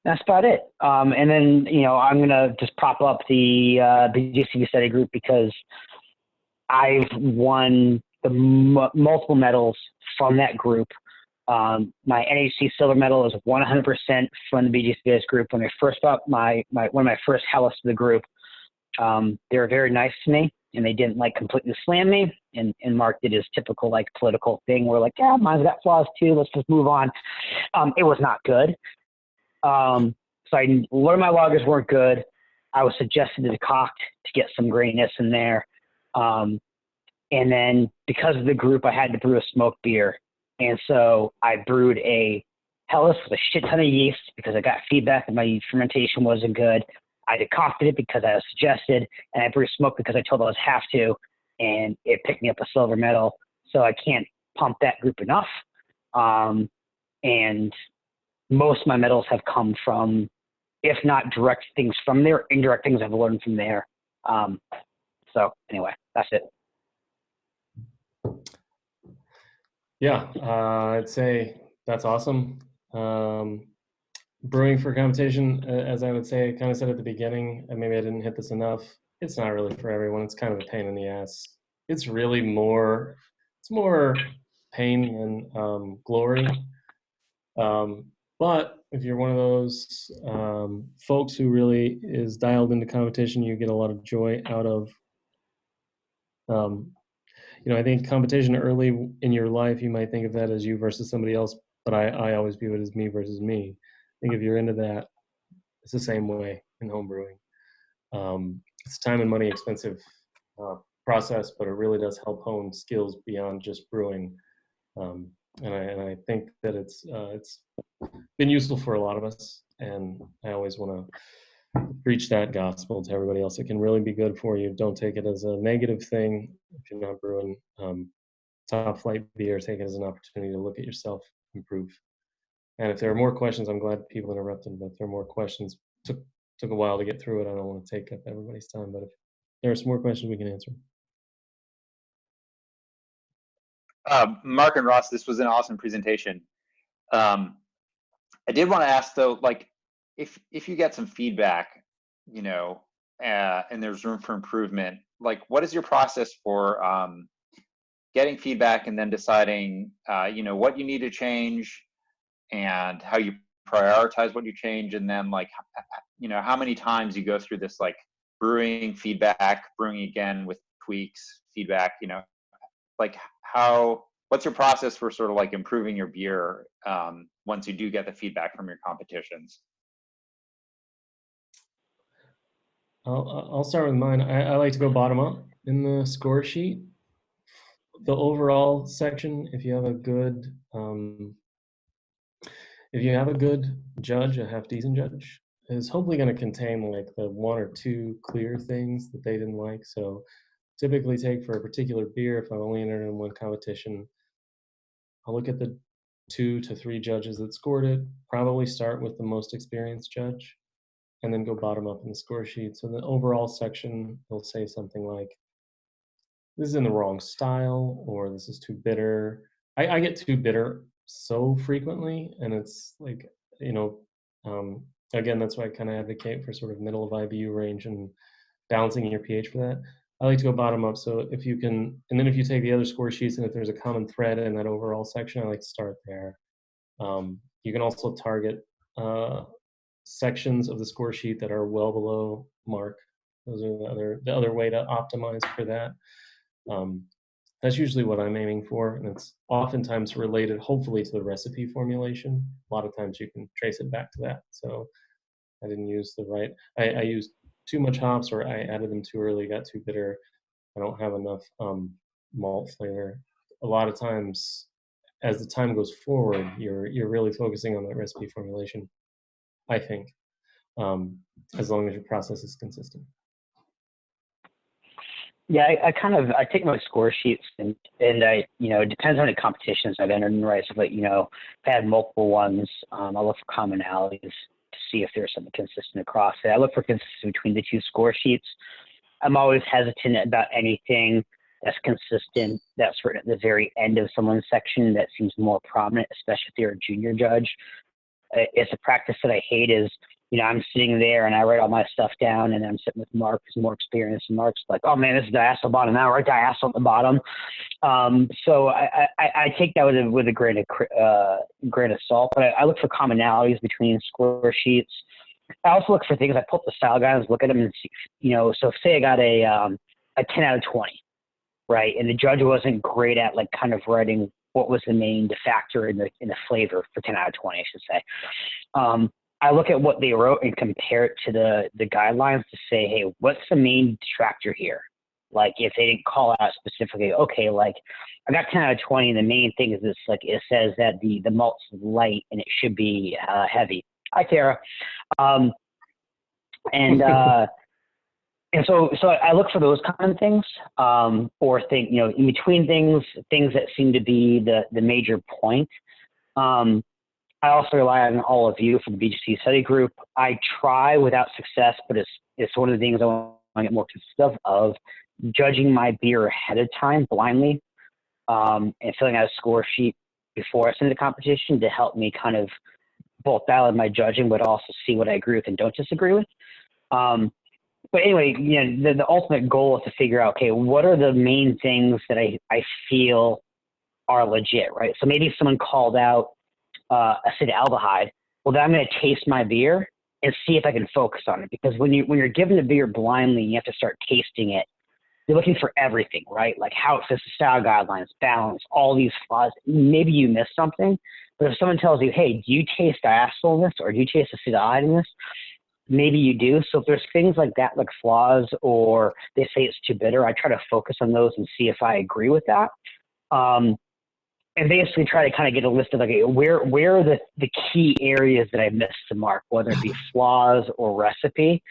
That's about it. And then, I'm going to just prop up the BJCP study group because I've won the multiple medals from that group. My NHC silver medal is 100% from the BJCP group. When I first got one of my first hellas to the group, they were very nice to me and they didn't like completely slam me. And Mark did his typical like political thing where like, yeah, mine's got flaws too. Let's just move on. It was not good. So one of my lagers weren't good. I was suggested to decoct to get some graininess in there. And then because of the group, I had to brew a smoked beer. And so I brewed a Hellas with a shit ton of yeast because I got feedback that my fermentation wasn't good. I decocted it because I was suggested, and I brewed smoke because I told I was have to, and it picked me up a silver medal. So I can't pump that group enough. And most of my medals have come from, if not direct things from there, indirect things I've learned from there. So anyway, that's it. Yeah, I'd say that's awesome. Brewing for competition, as I would say, I kind of said at the beginning, and maybe I didn't hit this enough, it's not really for everyone. It's kind of a pain in the ass. It's really more pain than glory. But if you're one of those folks who really is dialed into competition, you get a lot of joy out of I think competition early in your life, you might think of that as you versus somebody else, but I always view it as me versus me. I think if you're into that, it's the same way in home brewing. It's time and money expensive process, but it really does help hone skills beyond just brewing. And I think that it's been useful for a lot of us, and I always want to preach that gospel to everybody else. It can really be good for you. Don't take it as a negative thing. If you're not brewing top flight beer, take it as an opportunity to look at yourself, improve. And if there are more questions, I'm glad people interrupted, but if there are more questions, took a while to get through it. I don't want to take up everybody's time, but if there are some more questions, we can answer. Mark and Ross, this was an awesome presentation. I did want to ask though, like, if you get some feedback, you know, and there's room for improvement, like, what is your process for getting feedback and then deciding, you know, what you need to change and how you prioritize what you change, and then, like, you know, how many times you go through this, like, brewing feedback, brewing again with tweaks, feedback, you know, like, what's your process for sort of like improving your beer once you do get the feedback from your competitions? I'll start with mine. I like to go bottom up in the score sheet. The overall section, if you have a good judge, a half decent judge, is hopefully going to contain like the one or two clear things that they didn't like. So typically take for a particular beer, if I only entered in one competition, I'll look at the 2 to 3 judges that scored it, probably start with the most experienced judge, and then go bottom up in the score sheet. So the overall section will say something like, this is in the wrong style, or this is too bitter. I get too bitter so frequently, and it's like, you know, again, that's why I kind of advocate for sort of middle of IBU range and balancing your pH for that. I like to go bottom up. So if you can, and then if you take the other score sheets and if there's a common thread in that overall section, I like to start there. You can also target sections of the score sheet that are well below mark. Those are the other way to optimize for that. That's usually what I'm aiming for, and it's oftentimes related, hopefully, to the recipe formulation. A lot of times you can trace it back to that. So I didn't use the right, I used too much hops, or I added them too early, got too bitter. I don't have enough malt flavor. A lot of times, as the time goes forward, you're really focusing on that recipe formulation, I think, as long as your process is consistent. Yeah, I take my score sheets and I, you know, it depends on the competitions I've entered in, right? So, but, you know, if I had multiple ones, I'll look for commonalities to see if there's something consistent across it. I look for consistency between the two score sheets. I'm always hesitant about anything that's consistent, that's written at the very end of someone's section that seems more prominent, especially if they're a junior judge. It's a practice that I hate is, you know, I'm sitting there and I write all my stuff down and I'm sitting with Mark, who's more experienced, and Mark's like, oh man, this is diacetyl bottom. Now I write diacetyl at the bottom. So I take that with a grain of salt, but I look for commonalities between score sheets. I also look for things, I pull up the style guides, look at them and see, you know, so say I got a 10 out of 20, right? And the judge wasn't great at like kind of writing what was the main factor in the flavor for 10 out of 20, I should say. I look at what they wrote and compare it to the guidelines to say, hey, what's the main detractor here? Like if they didn't call out specifically, okay, like I got 10 out of 20, and the main thing is this, like it says that the malt's light and it should be heavy. Hi, Tara. And so I look for those kind of things, or think, you know, in between things that seem to be the major point. I also rely on all of you for the BJCP study group. I try without success, but it's one of the things I want to get more consistent of judging my beer ahead of time blindly, and filling out a score sheet before I send the competition to help me kind of both dial in my judging, but also see what I agree with and don't disagree with. But anyway, you know, the ultimate goal is to figure out, okay, what are the main things that I feel are legit, right? So maybe someone called out acetaldehyde. Well, then I'm going to taste my beer and see if I can focus on it. Because when you're given the beer blindly, you have to start tasting it. You're looking for everything, right? Like how it fits the style guidelines, balance, all these flaws. Maybe you missed something. But if someone tells you, hey, do you taste diacetyl in this, or do you taste acetaldehyde in this? Maybe you do. So if there's things like that, like flaws, or they say it's too bitter, I try to focus on those and see if I agree with that. And basically try to kind of get a list of, like, where are the key areas that I missed the mark, whether it be flaws or recipe.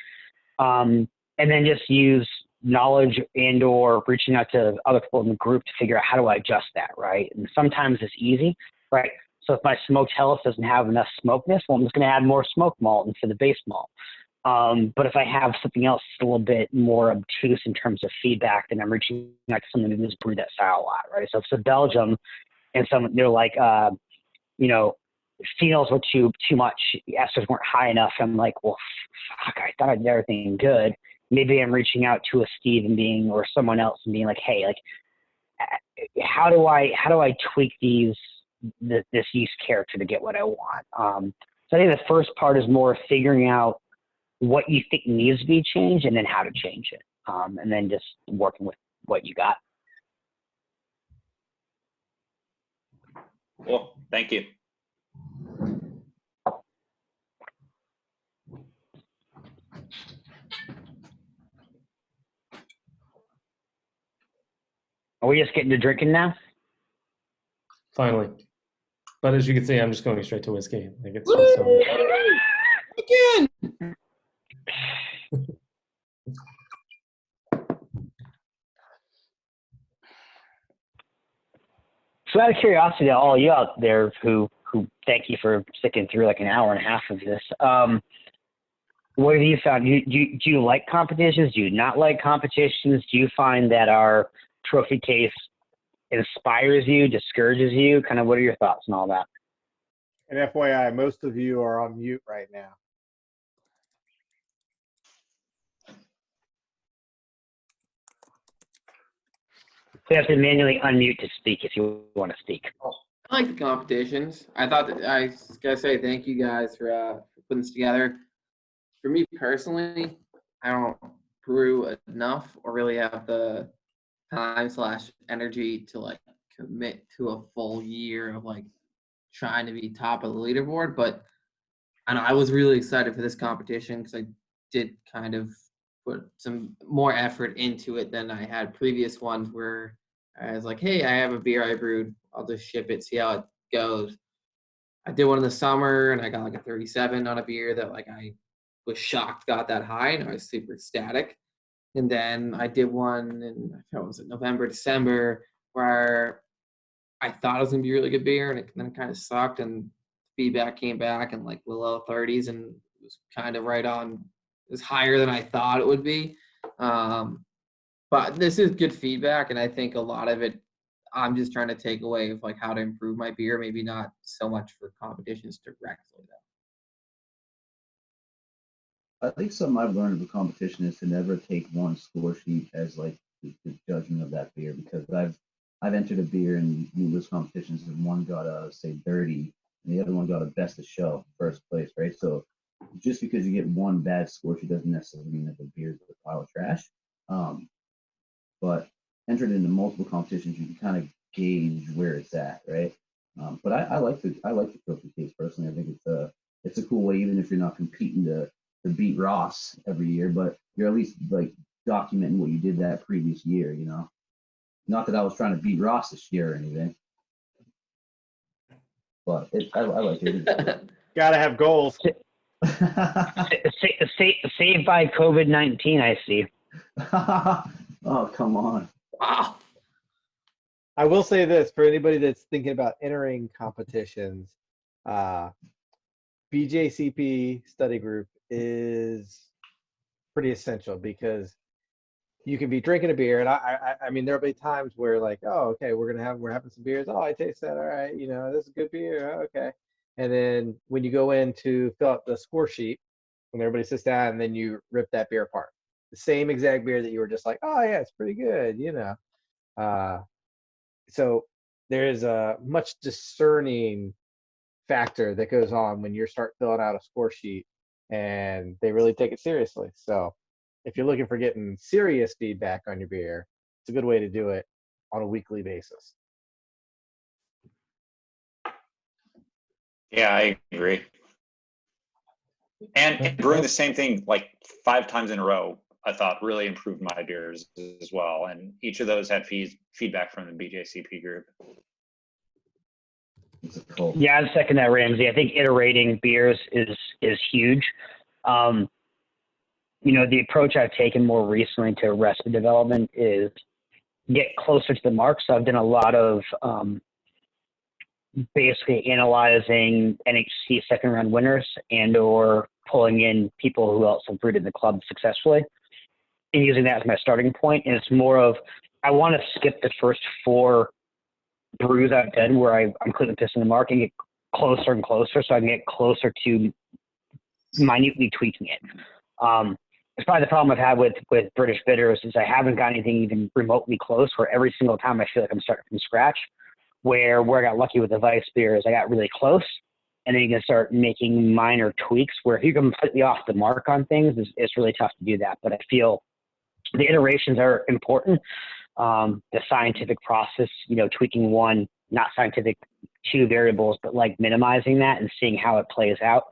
And then just use knowledge and or reaching out to other people in the group to figure out how do I adjust that, right? And sometimes it's easy, right? So if my smoked Helles doesn't have enough smokiness, well, I'm just going to add more smoked malt into the base malt. But if I have something else a little bit more obtuse in terms of feedback, then I'm reaching out to someone who's brewed that style a lot, right? So if it's Belgium and they're like, you know, phenols were too much, esters weren't high enough. I'm like, well, fuck, I thought I did everything good. Maybe I'm reaching out to a Steve or someone else and being like, hey, like, how do I tweak this yeast character to get what I want? So I think the first part is more figuring out what you think needs to be changed and then how to change it. And then just working with what you got. Cool. Thank you. Are we just getting to drinking now? Finally. But as you can see, I'm just going straight to whiskey. Like it's just so Again. So out of curiosity to all you out there who thank you for sticking through like an hour and a half of this. What have you found? Do you like competitions? Do you not like competitions? Do you find that our trophy case inspires you, discourages you? Kind of what are your thoughts on all that? And FYI, most of you are on mute right now. You have to manually unmute to speak if you want to speak. I like the competitions. I thought that I was gonna say thank you guys for putting this together. For me personally, I don't brew enough or really have the time/energy to like commit to a full year of like trying to be top of the leaderboard. But I know I was really excited for this competition because I did kind of put some more effort into it than I had previous ones where I was like, hey, I have a beer I brewed. I'll just ship it, see how it goes. I did one in the summer and I got like a 37 on a beer that like I was shocked got that high and I was super ecstatic. And then I did one in, I forget, was it November, December, where I thought it was gonna be a really good beer and then it kind of sucked and feedback came back in like the low 30s and it was kind of right on, it was higher than I thought it would be. But this is good feedback and I think a lot of it I'm just trying to take away of like how to improve my beer, maybe not so much for competitions directly though. I think something I've learned of a competition is to never take one score sheet as like the judgment of that beer, because I've entered a beer in numerous competitions and one got a say 30 and the other one got a best of show, first place, right? So just because you get one bad score sheet doesn't necessarily mean that the beer is a pile of trash. But entered into multiple competitions, you can kind of gauge where it's at, right? But I like the trophy case personally. I think it's a cool way, even if you're not competing to beat Ross every year, but you're at least like documenting what you did that previous year, you know. Not that I was trying to beat Ross this year or anything, but I like it. Gotta have goals. Saved by COVID-19, I see. Oh, come on. Wow. I will say this for anybody that's thinking about entering competitions, BJCP study group is pretty essential because you can be drinking a beer, and I mean there'll be times where like, oh, okay, we're having some beers. Oh, I taste that. All right, you know, this is good beer. Oh, okay. And then when you go in to fill out the score sheet, when everybody sits down, and then you rip that beer apart, the same exact beer that you were just like, oh yeah, it's pretty good, you know. So there is a much discerning factor that goes on when you start filling out a score sheet, and they really take it seriously. So if you're looking for getting serious feedback on your beer, it's a good way to do it on a weekly basis. Yeah, I agree. And brewing the same thing like 5 times in a row, I thought really improved my beers as well. And each of those had feedback from the BJCP group. Yeah, I'm second that, Ramsey. I think iterating beers is huge. You know, the approach I've taken more recently to recipe development is get closer to the mark. So I've done a lot of basically analyzing NHC second round winners and or pulling in people who else have brewed in the club successfully and using that as my starting point. And it's more of, I want to skip the first 4 brews I've done where I'm clicking this in the mark and get closer and closer so I can get closer to minutely tweaking it. It's probably the problem I've had with British bitters is I haven't got anything even remotely close, where every single time I feel like I'm starting from scratch. Where I got lucky with the Weiss beer is I got really close, and then you can start making minor tweaks. Where if you're completely off the mark on things, it's really tough to do that. But I feel the iterations are important. The scientific process, tweaking 1, not scientific 2 variables, but like minimizing that and seeing how it plays out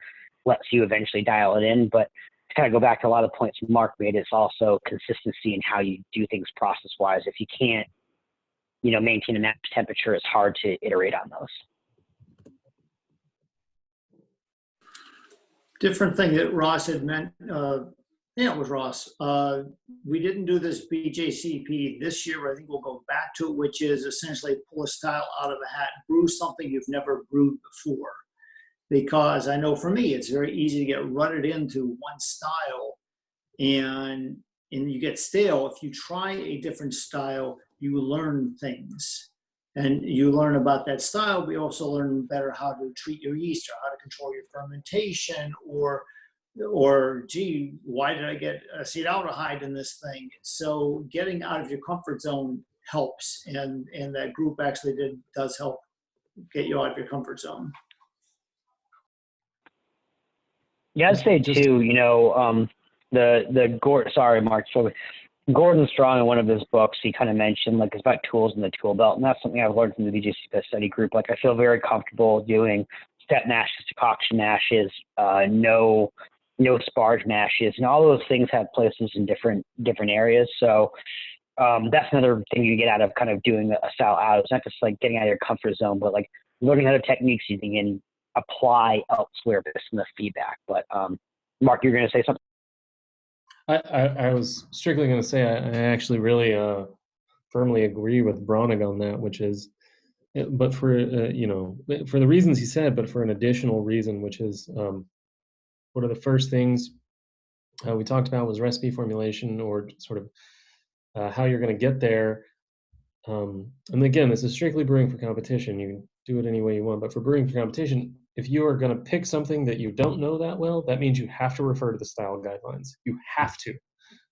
lets you eventually dial it in. But to kind of go back to a lot of the points Mark made, it's also consistency in how you do things process-wise. If you can't, maintain a match temperature, it's hard to iterate on those. Different thing that Ross had meant, it was Ross. We didn't do this BJCP this year, but I think we'll go back to it, which is essentially pull a style out of a hat, brew something you've never brewed before. Because I know for me, it's very easy to get rutted into one style and you get stale. If you try a different style, you learn things. And you learn about that style, but you also learn better how to treat your yeast or how to control your fermentation or gee, why did I get acetaldehyde in this thing? So getting out of your comfort zone helps. And that group actually does help get you out of your comfort zone. Yeah, I'd say too, sorry, Mark. So Gordon Strong, in one of his books, he kind of mentioned, like, it's about tools in the tool belt. And that's something I've learned from the BJCP study group. Like, I feel very comfortable doing step mashes, decoction mashes, no sparge mashes, and all those things have places in different areas. So that's another thing you get out of kind of doing a style out. It's not just like getting out of your comfort zone, but like learning other techniques you can apply elsewhere based on the feedback. But Mark, you're going to say something? I was strictly going to say I actually really firmly agree with Bronig on that, which is, but for for the reasons he said, but for an additional reason, which is one of the first things we talked about was recipe formulation, or sort of how you're going to get there. And again, this is strictly brewing for competition. You can do it any way you want, but for brewing for competition, if you are going to pick something that you don't know that well, that means you have to refer to the style guidelines. You have to.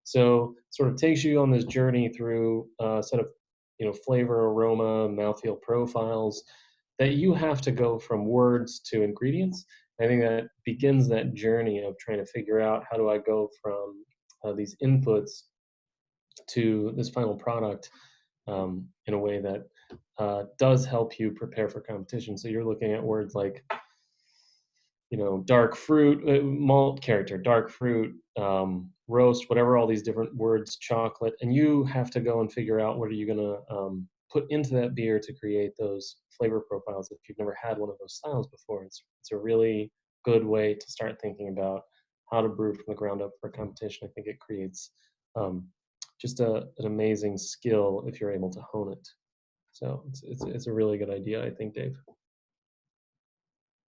So it sort of takes you on this journey through a set of flavor, aroma, mouthfeel profiles that you have to go from words to ingredients. I think that begins that journey of trying to figure out, how do I go from these inputs to this final product in a way that does help you prepare for competition. So you're looking at words like, dark fruit, malt character, dark fruit, roast, whatever, all these different words, chocolate, and you have to go and figure out what are you going to put into that beer to create those flavor profiles. If you've never had one of those styles before, it's a really good way to start thinking about how to brew from the ground up for competition. I think it creates just an amazing skill if you're able to hone it. So it's a really good idea, I think, Dave.